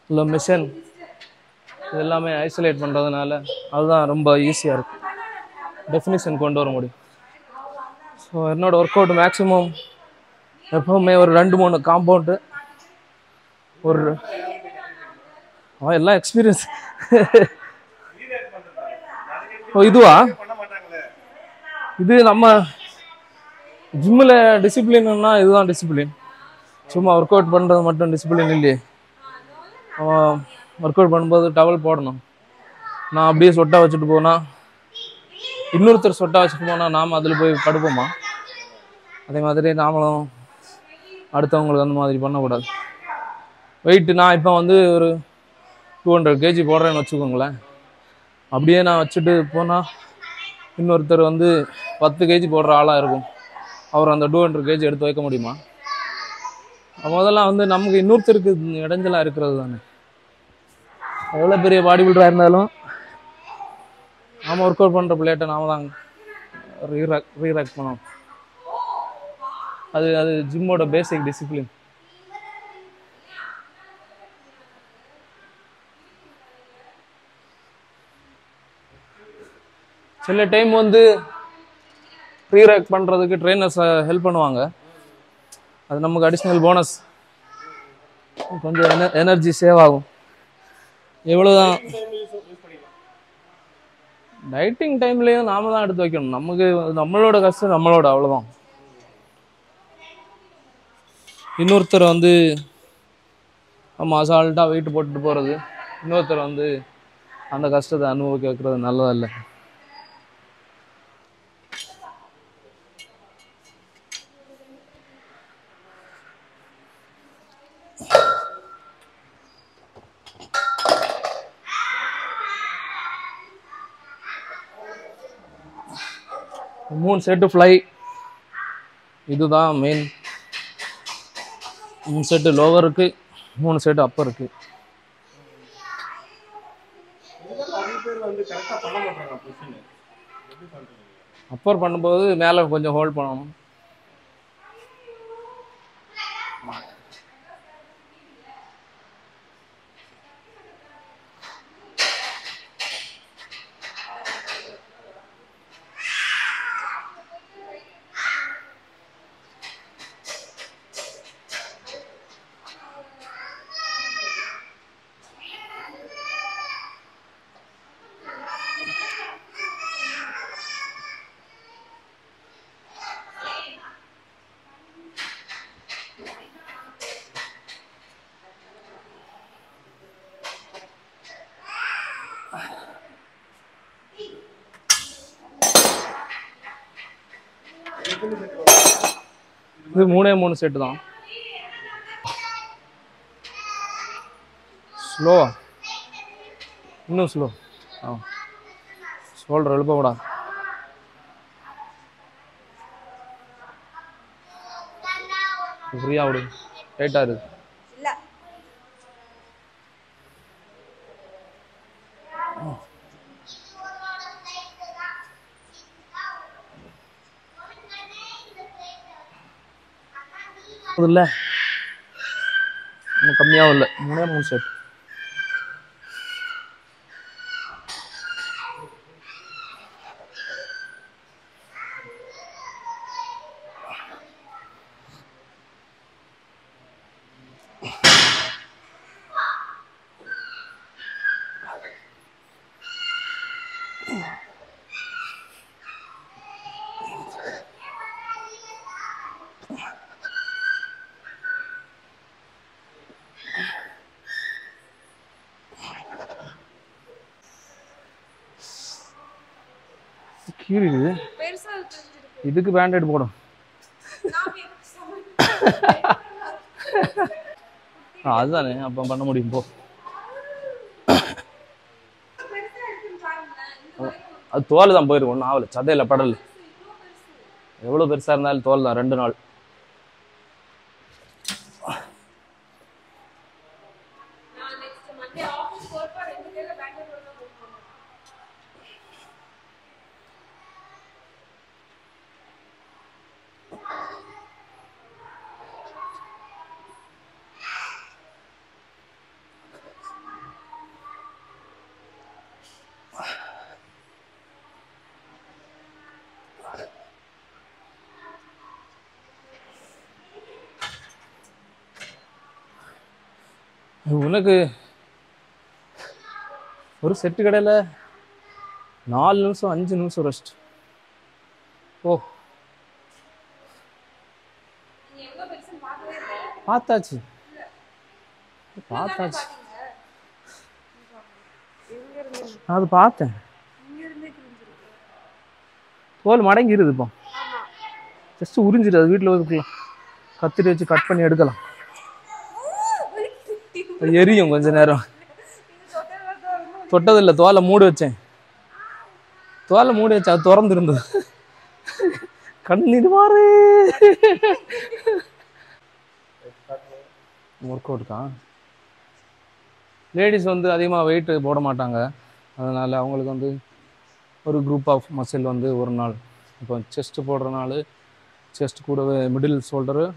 இல்லை மிஷின் இது எல்லாமே ஐசோலேட் பண்ணுறதுனால அதுதான் ரொம்ப ஈஸியாக இருக்கும், டெஃபினிஷன் கொண்டு வர முடியும். ஸோ என்னோடய ஒர்க் அவுட் மேக்ஸிமம் எப்போவுமே ஒரு 2-3 காம்பவுண்டு ஒரு எல்லாம் எக்ஸ்பீரியன்ஸ். ஓ இதுவா, இது நம்ம ஜிம்மில் டிசிப்ளின்னா இதுதான் டிசிப்ளின். சும்மா ஒர்க் அவுட் பண்ணுறது மட்டும் டிசிப்ளின் இல்லையே. ஒர்க் அவுட் பண்ணும்போது டவல் போடணும். நான் அப்படியே சொட்டா வச்சுட்டு போனால் இன்னொருத்தர் சொட்டா வச்சுட்டு போனால் நாம் அதில் போய் படுப்போமா? அதே மாதிரி நாமளும் அடுத்தவங்களுக்கு அந்த மாதிரி பண்ணக்கூடாது. வெயிட்டு நான் இப்போ வந்து ஒரு 200 kg போடுறேன்னு வச்சுக்கோங்களேன். அப்படியே நான் வச்சுட்டு போனால் இன்னொருத்தர் வந்து 10 kg போடுற ஆளாக இருக்கும். அவர் அந்த 200 kg எடுத்து வைக்க முடியுமா? முதல்ல வந்து நமக்கு இன்னொருத்தருக்கு இடைஞ்சலாக இருக்கிறது தானே. எவ்வளோ பெரிய பாடி பில்டராக இருந்தாலும் நாம் ஒர்க் அவுட் பண்ணுற பிளேட்டை நாம் தான் ரீராக் பண்ணணும். அது ஜிம்மோட பேசிக் டிசிப்ளின். சில டைம் வந்து ரீராக் பண்ணுறதுக்கு ட்ரெயினர்ஸ் ஹெல்ப் பண்ணுவாங்க. அது நமக்கு அடிஷ்னல் போனஸ், கொஞ்சம் எனர்ஜி சேவ் ஆகும். எவ்வளோதான் டைட்டிங் டைம்லேயும் நாம தான் எடுத்து வைக்கணும். நமக்கு நம்மளோட கஷ்டம் நம்மளோட, அவ்வளோதான். இன்னொருத்தர் வந்து நம்ம அசால்ட்டாக வெயிட் போட்டுட்டு போகிறது, இன்னொருத்தர் வந்து அந்த கஷ்டத்தை அனுபவிக்க வைக்கிறது நல்லதில்லை. மூணு செட்டு ஃப்ளை, இதுதான் மெயின். 3 செட்டு லோவர் இருக்கு, 3 செட்டு அப்பர் இருக்கு. அப்பர் பண்ணும்போது மேலே கொஞ்சம் ஹோல்ட் பண்ணணும். இது 3 செட்டு தான். ஸ்லோவா, இன்னும் ஸ்லோ. ஷோல்டர் எழுப்பக்கூடாது. ஃப்ரீயாக விடு, டைட்டாக இருக்கு. இல்லை கம்மியாகவும் இல்லை, 3 செட். கீரிடுது, இதுக்கு பேண்டேட் போடும். அதுதானே அப்போ பண்ண முடியும். போ, அது தோல் தான் போயிடும், ஒன்றும் ஆகலை, சதையில் படல. எவ்வளோ பெருசாக இருந்தாலும் தோல் தான். 2 நாள் மண்டே ஆஃபீஸ் போறப்ப 2 டேல பெங்களூர்ல தான் போறோம். உனக்கு ஒரு செட்டு கடையில் 4 நிமிஷம் 5 நிமிஷம் ரெஸ்ட். ஓ நீ எங்க பெருசன் பார்க்கவே இல்ல. பார்த்தாச்சு பாத்தீங்க. எங்க இருந்து? நான் அது பார்த்தேன். இங்க இருந்தே கிழிஞ்சிருக்கு. தோல் மடங்கிருது இப்போ. ஆமா. ஜஸ்ட் உறிஞ்சிட்டு அது வீட்டில் வைக்கலாம். கத்திரி வச்சு கட் பண்ணி எடுக்கலாம். அது எரியும் கொஞ்ச நேரம். தொட்டதில்லை, தோலை மூடி வச்சேன். தோலை மூடி வச்சேன், அது திறந்து இருந்தது. கண்ணீர் மாறு. ஒர்க் அவுட்க்கா லேடிஸ் வந்து அதிகமாக வெயிட் போட மாட்டாங்க. அதனால் அவங்களுக்கு வந்து ஒரு குரூப் ஆஃப் மசில் வந்து ஒரு நாள் இப்போ செஸ்ட்டு போடுற நாள் செஸ்ட் கூடவே middle shoulder,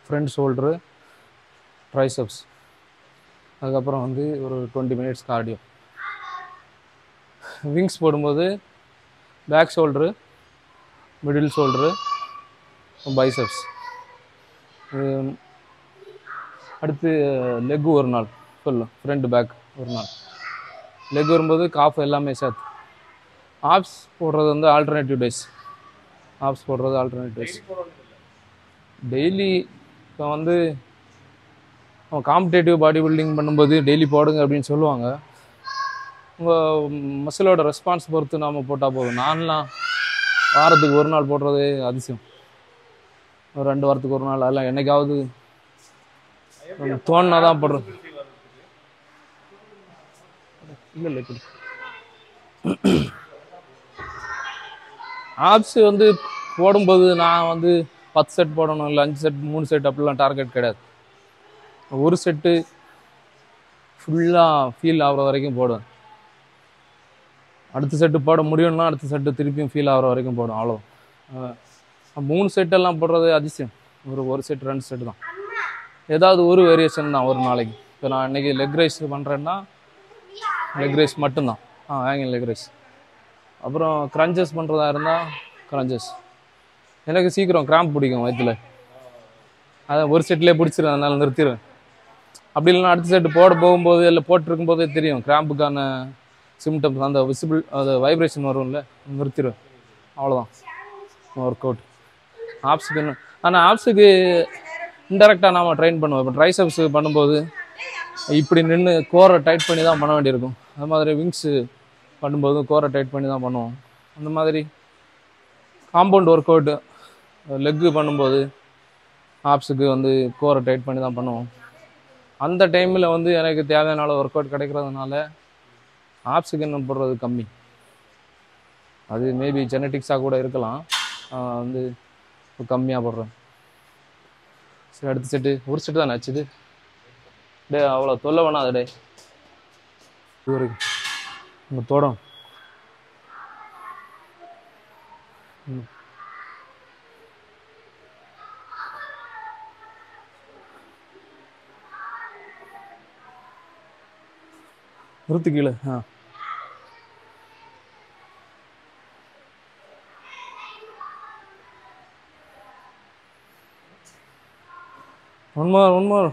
front shoulder, triceps, அதுக்கப்புறம் வந்து ஒரு 20 மினிட்ஸ் கார்டியோ. விங்ஸ் போடும்போது back shoulder, middle shoulder, biceps. அடுத்து லெக்கு ஒரு நாள் ஃபுல்லும், ஃப்ரண்ட் பேக் ஒரு நாள். லெக் வரும்போது காஃப் எல்லாமே சேர்த்து. ஆப்ஸ் போடுறது வந்து ஆல்டர்னேட்டிவ் டேஸ். ஆப்ஸ் போடுறது ஆல்டர்னேட்டிவ் டேஸ். டெய்லி இப்போ வந்து காம்படேட்டிவ் பாடி பில்டிங் பண்ணும்போது டெய்லி போடுங்க அப்படின்னு சொல்லுவாங்க. உங்கள் மசிலோட ரெஸ்பான்ஸ் பொறுத்து நாம் போட்டால் போதும். நான்லாம் வாரத்துக்கு ஒரு நாள் போடுறது அதிசயம். ஒரு 2 வாரத்துக்கு ஒரு நாள், அதெல்லாம் என்னைக்காவது தோணுனா தான் போடுறோம். இல்லை இல்லை இப்படி ஆப்ஸ் வந்து போடும்போது நான் வந்து 10 செட் போடணும், இல்லை 5 செட் 3 செட் அப்படிலாம் டார்கெட் கிடையாது. ஒரு செட்டு ஃபுல்லாக ஃபீல் ஆகிற வரைக்கும் போடுவேன். அடுத்த செட்டு போட முடியும்னா அடுத்த செட்டு திருப்பியும் ஃபீல் ஆகிற வரைக்கும் போடும். அவ்வளோ 3 செட்டெல்லாம் போடுறது அதிசயம். ஒரு செட் 2 செட்டு தான். ஏதாவது ஒரு வேரியேஷன் தான் ஒரு நாளைக்கு. இப்போ நான் இன்றைக்கி லெக் ரைஸ் பண்ணுறேன்னா லெக் ரைஸ் மட்டும்தான். Hanging leg raise. அப்புறம் க்ரன்ச்சஸ் பண்ணுறதா இருந்தால் க்ரன்ச்சஸ். எனக்கு சீக்கிரம் கிராம்ப் பிடிக்கும் வயிற்றுல, அதை ஒரு செட்லேயே பிடிச்சிருவேன், அதனால் நிறுத்திடுவேன். அப்படி இல்லைன்னா அடுத்த செட்டு போட போகும்போது இல்லை போட்டிருக்கும் போதே தெரியும் கிராம்புக்கான சிம்டம்ஸ், அந்த விசிபிள் அது வைப்ரேஷன் வரும்ல, நிறுத்திடுவேன். அவ்வளோதான் ஒர்க் அவுட். ஆப்ஸுக்கு என்ன, ஆனால் ஆப்ஸுக்கு இன்டெரக்டாக நாம் ட்ரெயின் பண்ணுவோம். இப்போ ட்ரைசப்ஸு பண்ணும்போது இப்படி நின்று கோரை டைட் பண்ணி தான் பண்ண வேண்டியிருக்கும். அது மாதிரி விங்ஸு பண்ணும்போது கோரை டைட் பண்ணி தான் பண்ணுவோம். அந்த மாதிரி காம்பவுண்ட் ஒர்க் அவுட்டு லெக்கு பண்ணும்போது ஆப்ஸுக்கு வந்து கோரை டைட் பண்ணி தான் பண்ணுவோம். அந்த டைமில் வந்து எனக்கு தேவையான ஒர்க் அவுட் கிடைக்கிறதுனால ஆப்ஸுக்கு என்ன போடுறது கம்மி. அது மேபி ஜெனட்டிக்ஸாக கூட இருக்கலாம். வந்து கம்மியாக போடுறேன். சரி, அடுத்த செட்டு ஒரு செட்டு தான் ஆச்சுது. டே அவ்வளோ தொல்லை வேணாது. டே இது வரைக்கும் உங்கள் தோடம் நிறுத்து கீழே. ஒன் மோர்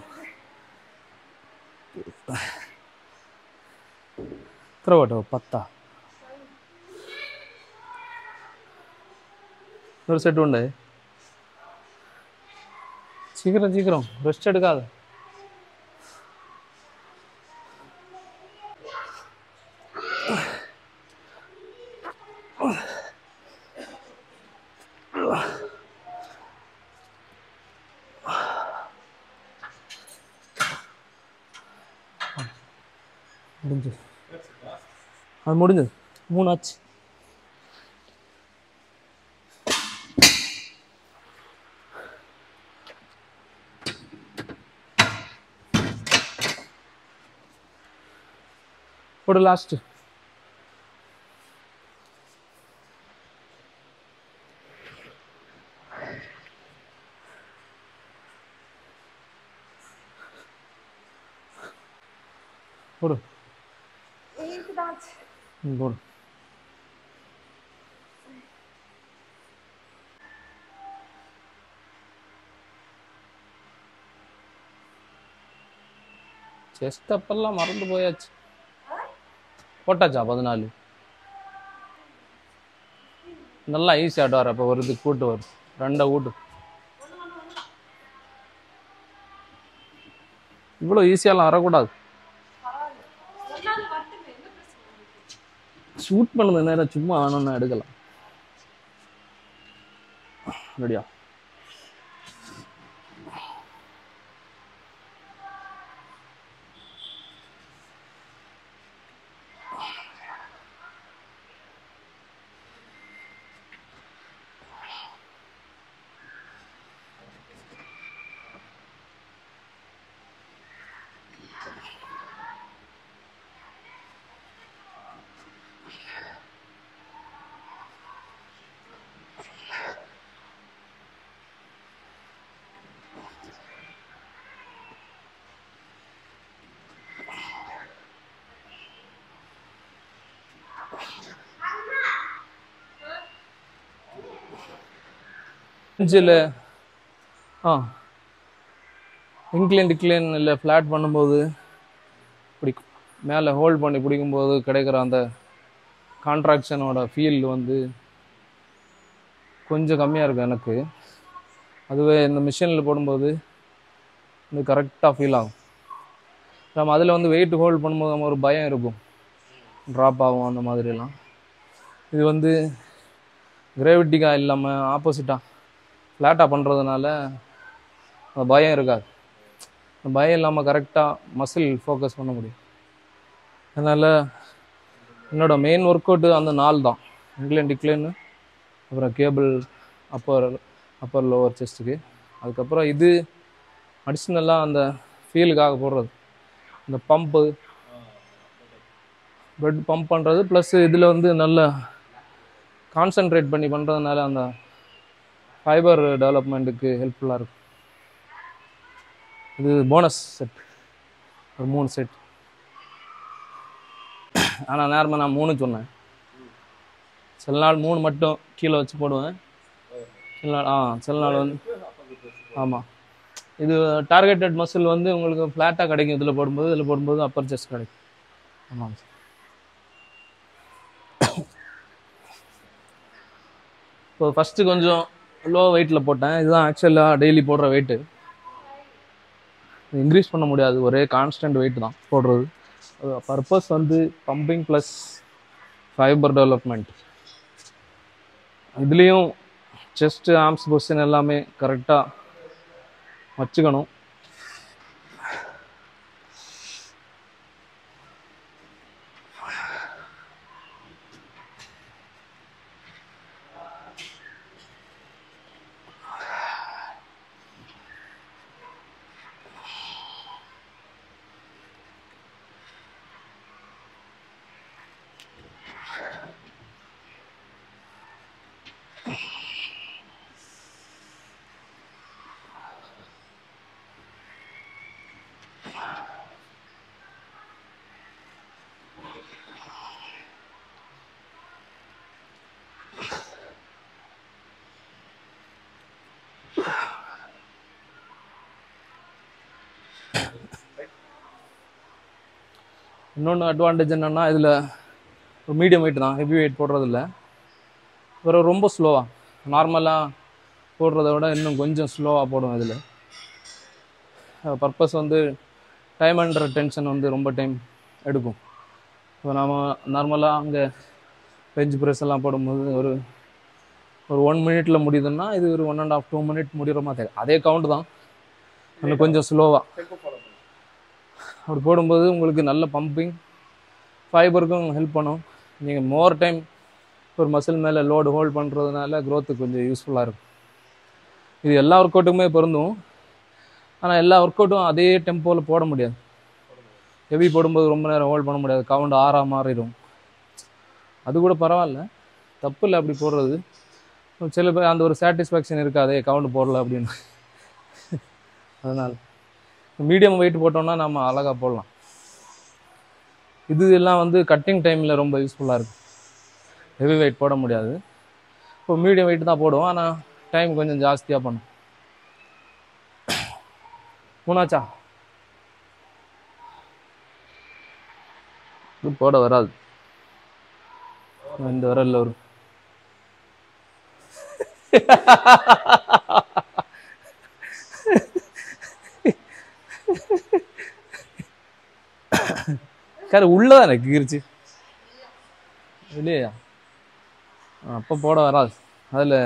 எத்தனை 10 ஒரு செட் உண்டு. சீக்கிரம் ரெஸ்ட் எடுக்காத. முடிஞ்சது, அது முடிஞ்சது. 3 ஆச்சு. போடு லாஸ்ட்டு. போடு. போடு. செஸ்ட் அப்பெல்லாம் மறந்து போயாச்சு. போட்டாச்சா 14? நல்லா ஈஸி ஆட்டு வர. அப்போ வருது கூட்டு வரும் 2 கூட்டு. இவ்வளோ ஈஸியாலாம் வரக்கூடாது. ஷூட் பண்ணது நேரம் சும்மா ஆனோன்னு எடுக்கலாம். ரெடியா? பெஞ்சில் இன்க்ளைன் டிக்ளைன் இல்லை ஃப்ளாட் பண்ணும்போது பிடிக்கும். மேலே ஹோல்ட் பண்ணி பிடிக்கும்போது கிடைக்கிற அந்த கான்ட்ராக்ஷனோட ஃபீல் வந்து கொஞ்சம் கம்மியாக இருக்கும் எனக்கு. அதுவே இந்த மிஷினில் போடும்போது இது கரெக்டாக ஃபீல் ஆகும். நம்ம அதில் வந்து வெயிட் ஹோல்ட் பண்ணும்போது நம்ம ஒரு பயம் இருக்கும், ட்ராப் ஆகும் அந்த மாதிரிலாம். இது வந்து கிராவிட்டிக்காக இல்லாமல் ஆப்போசிட்டாக ஃப்ளாட்டாக பண்ணுறதுனால அந்த பயம் இருக்காது. அந்த பயம் இல்லாமல் கரெக்டாக மசில் ஃபோக்கஸ் பண்ண முடியும். அதனால் என்னோடய மெயின் ஒர்க் அவுட்டு அந்த 4 தான். இன்க்ளைன் டிக்ளைனு, அப்புறம் கேபிள் அப்பர் லோவர் செஸ்ட்டுக்கு. அதுக்கப்புறம் இது அடிஷ்னலாக அந்த ஃபீலுக்காக போடுறது, இந்த பம்பு பெட் பம்ப் பண்ணுறது. ப்ளஸ் இதில் வந்து நல்ல கான்சன்ட்ரேட் பண்ணி பண்ணுறதுனால அந்த ஃபைபர் டெவலப்மெண்ட்டுக்கு ஹெல்ப்ஃபுல்லாக இருக்கும். இது போனஸ் செட், ஒரு 3 செட். ஆனால் நேரமாக நான் 3 சொன்னேன். சில நாள் 3 மட்டும் கீழே வச்சு போடுவேன். சில நாள் வந்து ஆமாம், இது டார்கெட்டட் மசில் வந்து உங்களுக்கு ஃப்ளாட்டாக கிடைக்கும். இதில் போடும்போது அப்பர் செஸ்ட் கிடைக்கும். ஆமாம் சார். இப்போ ஃபஸ்ட்டு கொஞ்சம் லோ வெயிட்டில் போட்டேன். இதுதான் ஆக்சுவலாக டெய்லி போடுற வெயிட்டு. இன்க்ரீஸ் பண்ண முடியாது, ஒரே கான்ஸ்டன்ட் வெயிட் தான் போடுறது. பர்பஸ் வந்து பம்பிங் ப்ளஸ் ஃபைபர் டெவலப்மெண்ட். இதுலேயும் செஸ்ட் ஆர்ம்ஸ் பொசிஷன் எல்லாமே கரெக்டாக வச்சுக்கணும். இன்னொன்று அட்வான்டேஜ் என்னென்னா, இதில் ஒரு மீடியம் வெயிட் தான், ஹெவி வெயிட் போடுறதில்ல. வேறு ரொம்ப ஸ்லோவாக நார்மலாக போடுறத விட இன்னும் கொஞ்சம் ஸ்லோவாக போடும். இதில் பர்பஸ் வந்து டைம் அண்டர் டென்ஷன் வந்து ரொம்ப டைம் எடுக்கும். இப்போ நாம் நார்மலாக அங்கே பெஞ்ச் ப்ரெஸ் எல்லாம் போடும்போது ஒரு 1 மினிட்ல முடியுதுன்னா, இது ஒரு 1.5 2 மினிட் முடிகிற மாதிரி அதே கவுண்ட் தான், இன்னும் கொஞ்சம் ஸ்லோவாக அப்படி போடும்போது உங்களுக்கு நல்ல பம்பிங் ஃபைபருக்கும் ஹெல்ப் பண்ணும். நீங்கள் மோர் டைம் ஒரு மசில் மேலே லோடு ஹோல்ட் பண்ணுறதுனால க்ரோத்துக்கு கொஞ்சம் யூஸ்ஃபுல்லாக இருக்கும். இது எல்லா ஒர்க் அவுட்டுக்குமே பொருந்தும். ஆனால் எல்லா ஒர்க் அவுட்டும் அதே டெம்போவில் போட முடியாது. ஹெவி போடும்போது ரொம்ப நேரம் ஹோல்ட் பண்ண முடியாது, கவுண்ட் ஆறாக மாறிடும். அது கூட பரவாயில்ல, தப்பு இல்லை அப்படி போடுறது. சில பேர் அந்த ஒரு சாட்டிஸ்ஃபேக்ஷன் இருக்காதே கவுண்ட் போடல அப்படின்னு. அதனால் மீடியம் வெயிட் போட்டோம்னா நம்ம அழகாக போடலாம். இது எல்லாம் வந்து கட்டிங் டைமில் ரொம்ப யூஸ்ஃபுல்லாக இருக்கும். ஹெவி வெயிட் போட முடியாது, இப்போ மீடியம் வெயிட் தான் போடுவோம், ஆனால் டைம் கொஞ்சம் ஜாஸ்தியாக பண்ணும். மூணாச்சா? இது போட வராது, இந்த வரல வரும். கரு உள்ளதான் எனக்கு கீரிச்சு இல்லையா? அப்போ போட வராது, அதில்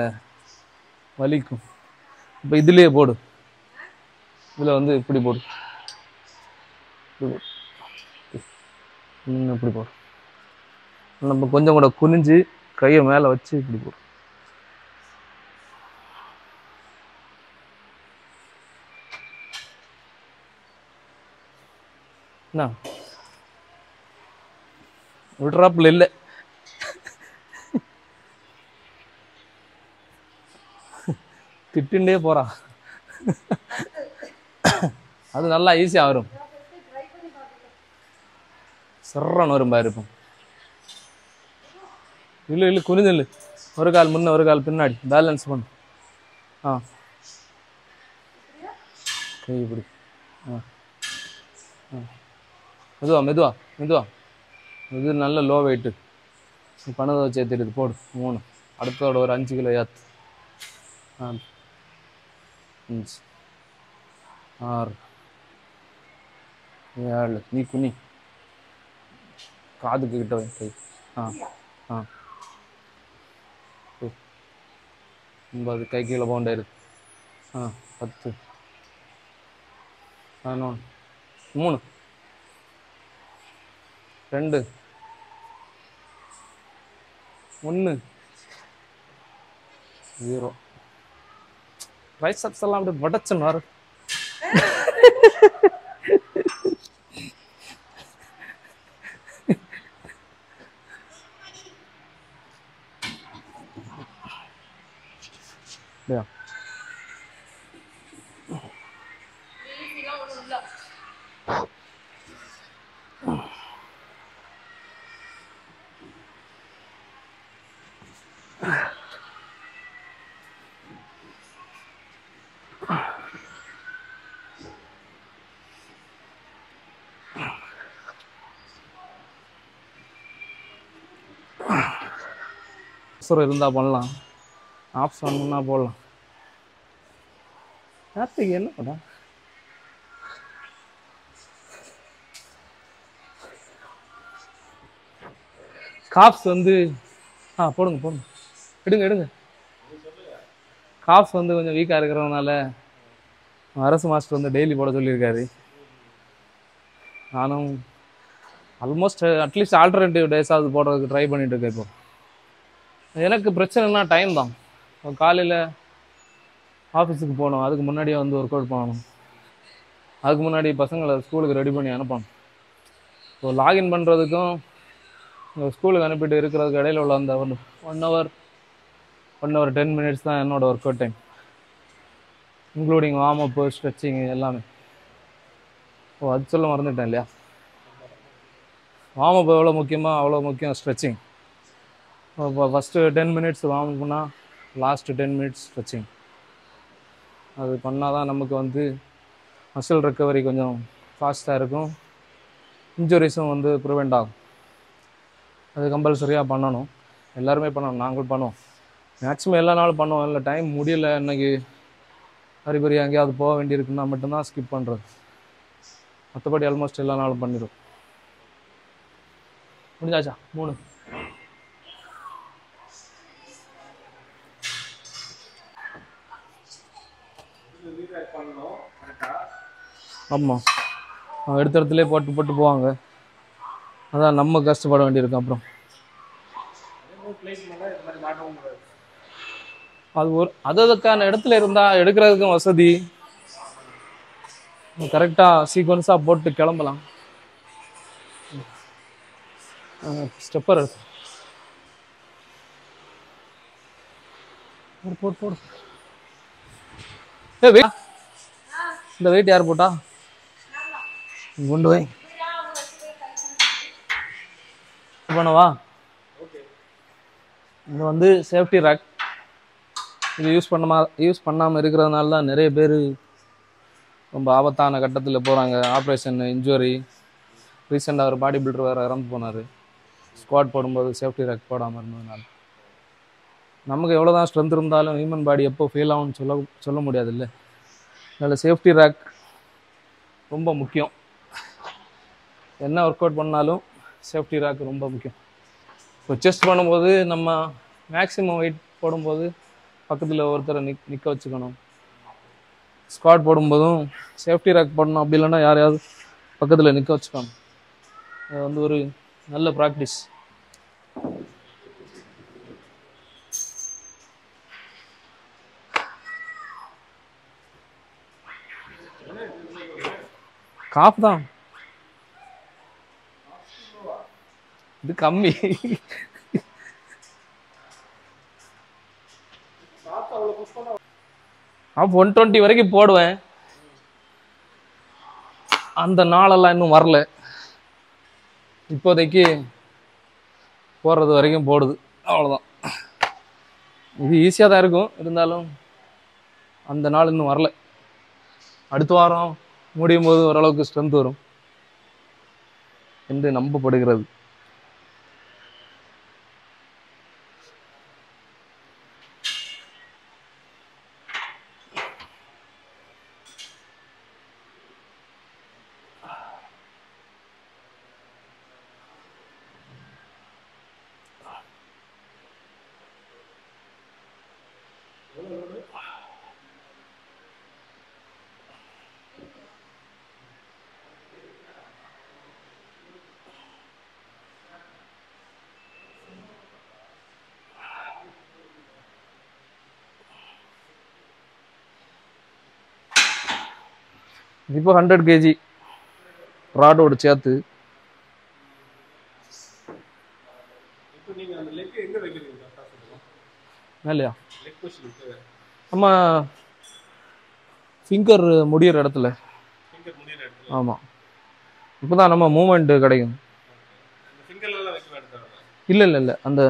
வலிக்கும். இப்போ இதுலேயே போடு, இதில் வந்து இப்படி போடு, இப்படி போடு. நம்ம கொஞ்சம் கூட குனிஞ்சு கையை மேலே வச்சு இப்படி போடு. என்ன விட்றாப்புல இல்லை, திட்டுண்டே போறா. அது நல்லா ஈஸியாக வரும், சர்றன்னு வரும் பாரு. இப்போ இல்லை இல்லை குனிஞ்சு இல்லை, ஒரு கால் முன்ன ஒரு கால் பின்னாடி பேலன்ஸ் பண்ணு. கை இப்படி மெதுவா மெதுவா மெதுவா. இது நல்ல லோ வெயிட்டு, பணத்தை வச்சு ஏற்றிடுது. போடு 3, அடுத்ததோட ஒரு 5 கிலோ ஏற்று. 4, 5, 6, 7. நீ குனி, காதுக்கு கிட்ட வை கை. 9 கை கீழே பவுண்டாயிரு. 10, 11, 3, 2, 1, 0. ரைசப்ஸ் எல்லாம் அப்படி வடச்சுன்னு வர. இருந்தால் பண்ணலாம், ஆப்ஷன் பண்ணா போடலாம். நேரத்துக்கு என்ன பண்ண காப்ஸ் வந்து போடுங்க போடுங்க, எடுங்க எடுங்க. காப்ஸ் வந்து கொஞ்சம் வீக்காக இருக்கிறதுனால அரசு மாஸ்டர் வந்து டெய்லி போட சொல்லியிருக்காரு. நானும் ஆல்மோஸ்ட் அட்லீஸ்ட் ஆல்டர்னேட்டிவ் டேஸாவது போடுறதுக்கு ட்ரை பண்ணிட்டு இருக்கேன். இப்போ எனக்கு பிரச்சனைனா டைம் தான். காலையில் ஆஃபீஸுக்கு போகணும், அதுக்கு முன்னாடியே வந்து ஒர்க் அவுட் பண்ணணும், அதுக்கு முன்னாடி பசங்களை ஸ்கூலுக்கு ரெடி பண்ணி அனுப்பணும். ஸோ லாகின் பண்ணுறதுக்கும் ஸ்கூலுக்கு அனுப்பிட்டு இருக்கிறதுக்கு இடையில உள்ள அந்த 1 hour 10 minutes தான் என்னோடய work out time, including warm up, stretching எல்லாமே. அது சொல்ல மறந்துட்டேன் இல்லையா? வார்ம் அப் எவ்வளோ முக்கியமோ அவ்வளோ முக்கியம் ஸ்ட்ரெச்சிங். இப்போ ஃபஸ்ட்டு 10 minutes வார்ம் அப்னா லாஸ்ட்டு 10 minutes ஸ்ட்ரெச்சிங். அது பண்ணால் தான் நமக்கு வந்து மசில் ரெக்கவரி கொஞ்சம் ஃபாஸ்ட்டாக இருக்கும், இன்ஜுரிஸும் வந்து ப்ரிவெண்ட் ஆகும். அது கம்பல்சரியாக பண்ணணும், எல்லாருமே பண்ணணும், நாங்களும் பண்ணுவோம். மேக்ஸிமம் எல்லா நாளும் பண்ணுவோம். இல்லை டைம் முடியல, இன்றைக்கி ஹரிபரி எங்கேயாவது போக வேண்டியிருக்குன்னா மட்டும்தான் ஸ்கிப் பண்ணுறது. மற்றபடி ஆல்மோஸ்ட் எல்லா நாளும் பண்ணிடும். முடிஞ்சாச்சா? 3. ஆமாம், எடுத்த இடத்துல போட்டு போட்டு போவாங்க, அதான் நம்ம கஷ்டப்பட வேண்டியிருக்கும். அப்புறம் அது ஒரு அதுக்கான இடத்துல இருந்தால் எடுக்கிறதுக்கும் வசதி, கரெக்டாக சீக்வன்ஸாக போட்டு கிளம்பலாம். ஸ்டெப்பர் போடு போடு. வெயிட், இந்த வெயிட் யார் போட்டா? கொண்டு போய் பண்ணவா? இது வந்து சேஃப்டி ரேக். இது யூஸ் பண்ணாமல் இருக்கிறதுனால தான் நிறைய பேர் ரொம்ப ஆபத்தான கட்டத்தில் போகிறாங்க. Operation, injury. ரீசெண்டாக ஒரு பாடி பில்டர் வேறு இறந்து போனார் ஸ்குவாட் போடும்போது சேஃப்டி ரேக் போடாமல் இருந்ததுனால. நமக்கு எவ்வளோ தான் ஸ்ட்ரென்த் இருந்தாலும் ஹியூமன் பாடி எப்போ ஃபெயில் ஆகும்னு சொல்ல முடியாது இல்லை. அதில் சேஃப்டி ரேக் ரொம்ப முக்கியம். என்ன ஒர்க் அவுட் பண்ணாலும் சேஃப்டி ரேக் ரொம்ப முக்கியம். இப்போ செஸ்ட் பண்ணும்போது நம்ம மேக்ஸிமம் வெயிட் போடும்போது பக்கத்தில் ஒருத்தரை நிற்க வச்சுக்கணும். ஸ்குவாட் போடும்போதும் சேஃப்டி ரேக் போடணும். அப்படி இல்லைன்னா யாரையாவது பக்கத்தில் நிற்க வச்சுக்கணும். அது வந்து ஒரு நல்ல ப்ராக்டிஸ். காஃப் தான் இது கம்மி. அப்போ 120 வரைக்கும் போடுவேன். அந்த நாளெல்லாம் இன்னும் வரல. இப்போதைக்கு போடுறது வரைக்கும் போடுது, அவ்வளோதான். இது ஈஸியாக தான் இருக்கும், இருந்தாலும் அந்த நாள் இன்னும் வரல. அடுத்த வாரம் முடியும் போது ஓரளவுக்கு ஸ்ட்ரென்த் வரும் என்று நம்பப்படுகிறது. இப்போ 100 kg ராடோடு சேர்த்து. இப்போ நீங்க அந்த லெக் எங்க வைக்கிறீங்க கரெக்ட்டா சொல்லுங்க. இல்லையா லெக் பொசிஷன் நம்ம ஃபிங்கர் முடியிற இடத்துல. ஃபிங்கர் முடியிற இடத்துல. ஆமாம், இப்போ தான் நம்ம மூமெண்ட் கிடைக்கும். இந்த ஃபிங்கர்லாம் வைக்க வேண்டாம். இல்லை இல்லை இல்லை, அந்த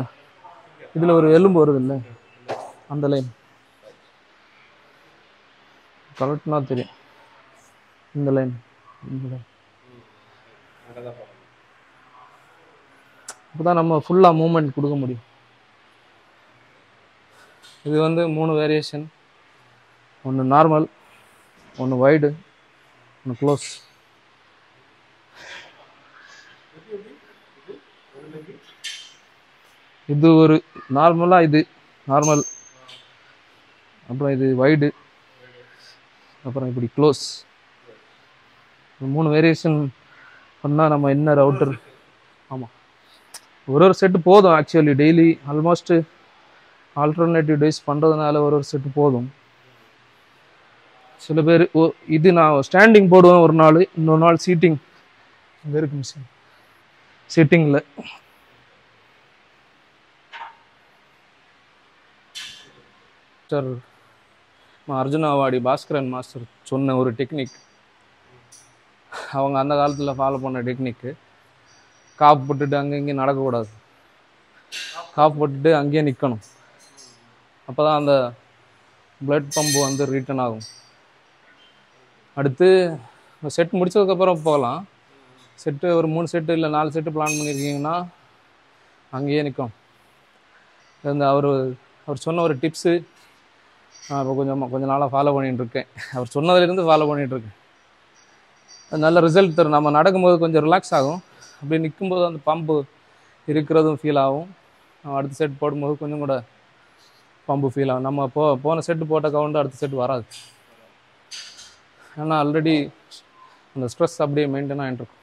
இதில் ஒரு எலும்பு வருது இல்லை, அந்த லைன் கரெக்ட்னா தெரியும். இந்த லைன் அப்போ தான் நம்ம ஃபுல்லாக மூமெண்ட் கொடுக்க முடியும். இது வந்து 3 வேரியேஷன். ஒன்று நார்மல், ஒன்று வைடு, ஒன்று க்ளோஸ். இது ஒரு நார்மலாக, இது நார்மல், அப்புறம் இது வைடு, அப்புறம் இப்படி க்ளோஸ். 3 வேரியேஷன் பண்ணால் நம்ம இன்னர் அவுட்டர். ஆமாம், ஒரு செட்டு போதும். Actually daily almost alternative days பண்ணுறதுனால ஒரு செட்டு போதும். சில பேர் இது நான் ஸ்டாண்டிங் போடுவேன் ஒரு நாள், இன்னொரு நாள் சீட்டிங். அங்கே இருக்கு மிஷின், சீட்டிங்கில். சார் அர்ஜுனாவாடி பாஸ்கரன் மாஸ்டர் சொன்ன ஒரு டெக்னிக், அவங்க அந்த காலத்தில் ஃபாலோ பண்ண டெக்னிக்கு. காப்பு போட்டுட்டு அங்கே இங்கேயும் நடக்கக்கூடாது. காப்பு போட்டுட்டு அங்கேயே நிற்கணும். அப்போ தான் அந்த பிளட் பம்பு வந்து ரிட்டர்ன் ஆகும். அடுத்து செட் முடிச்சதுக்கப்புறம் போகலாம். செட்டு ஒரு 3 செட்டு இல்லை 4 செட்டு பிளான் பண்ணியிருக்கீங்கன்னா அங்கேயே நிற்கும். இந்த அவர் சொன்ன ஒரு டிப்ஸு நான் இப்போ கொஞ்ச நாளாக ஃபாலோ பண்ணிகிட்ருக்கேன். அவர் சொன்னதுலேருந்து ஃபாலோ பண்ணிகிட்ருக்கேன். அது நல்ல ரிசல்ட் தரும். நம்ம நடக்கும்போது கொஞ்சம் ரிலாக்ஸ் ஆகும். அப்படி நிற்கும்போது அந்த பம்பு இருக்கிறதும் ஃபீல் ஆகும். நம்ம அடுத்த செட் போடும்போது கொஞ்சம் கூட பம்பு ஃபீல் ஆகும். நம்ம போன செட்டு போட்ட கவுண்டு அடுத்த செட் வராது. ஏன்னா ஆல்ரெடி அந்த ஸ்ட்ரெஸ் அப்படியே மெயின்டைன் ஆகிட்டு இருக்கும்.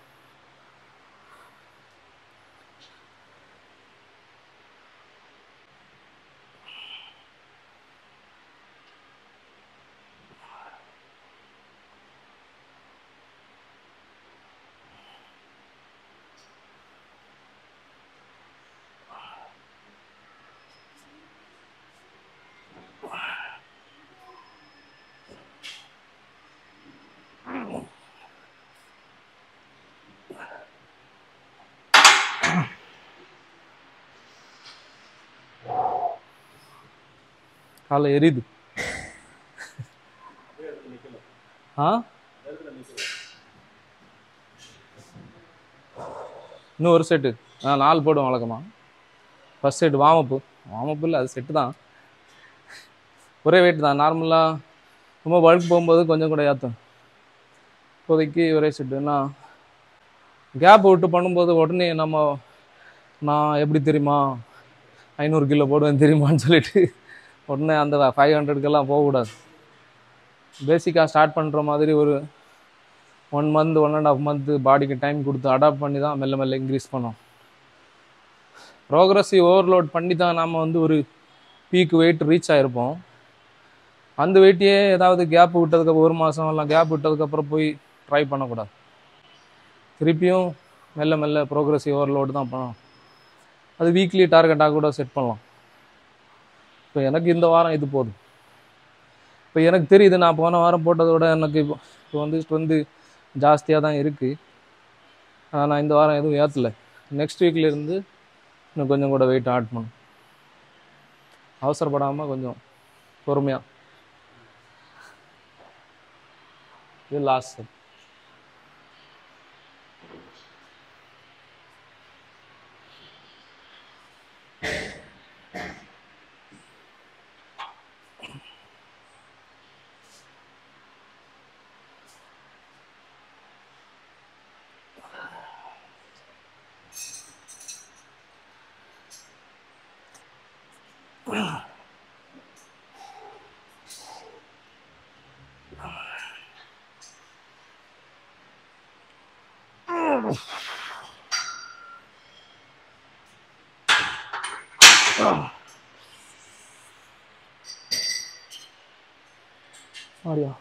காலை எரியுது. ஆ இன்னும் ஒரு செட்டு 4 போடுவோம் வழக்கமாக. ஃபஸ்ட் செட் வார்மப்பு இல்லை, அது செட்டு தான், ஒரே வெயிட் தான். நார்மலாக ரொம்ப பல்க் போகும்போது கொஞ்சம் கூட ஏற்றும். இப்போதைக்கு ஒரே செட்டுன்னா கேப் விட்டு பண்ணும்போது உடனே நான் எப்படி தெரியுமா 500 கிலோ போடுவேன் தெரியுமான்னு சொல்லிட்டு உடனே அந்த 500க்கெல்லாம் போகக்கூடாது. பேசிக்காக ஸ்டார்ட் பண்ணுற மாதிரி ஒரு 1 மந்த் 1.5 மந்த் பாடிக்கு டைம் கொடுத்து அடாப்ட் பண்ணி தான் மெல்ல மெல்ல இன்க்ரீஸ் பண்ணோம். ப்ரோக்ரஸிவ் ஓவர்லோட் பண்ணி தான் நாம் வந்து ஒரு பீக் வெயிட் ரீச் ஆகிருப்போம். அந்த வெயிட்டையே ஏதாவது கேப் விட்டதுக்கு 1 மாதம் எல்லாம் கேப் விட்டதுக்கப்புறம் போய் ட்ரை பண்ணக்கூடாது. திருப்பியும் மெல்ல மெல்ல ப்ரோக்ரஸிவ் ஓவர்லோடு தான் பண்ணணும். அது வீக்லி டார்கெட்டாக கூட செட் பண்ணலாம். இப்போ எனக்கு இந்த வாரம் இது போதும். இப்போ எனக்கு தெரியுது நான் போன வாரம் போட்டதோட எனக்கு இப்போ வந்து ஸ்ட்ரென்த்து ஜாஸ்தியாக தான் இருக்குது. நான் இந்த வாரம் எதுவும் ஏற்றலை. நெக்ஸ்ட் வீக்லேருந்து இன்னும் கொஞ்சம் கூட வெயிட் ஆட் பண்ணும். அவசரப்படாமல் கொஞ்சம் பொறுமையாக. இது லாஸ்ட் செட். அப்படியா?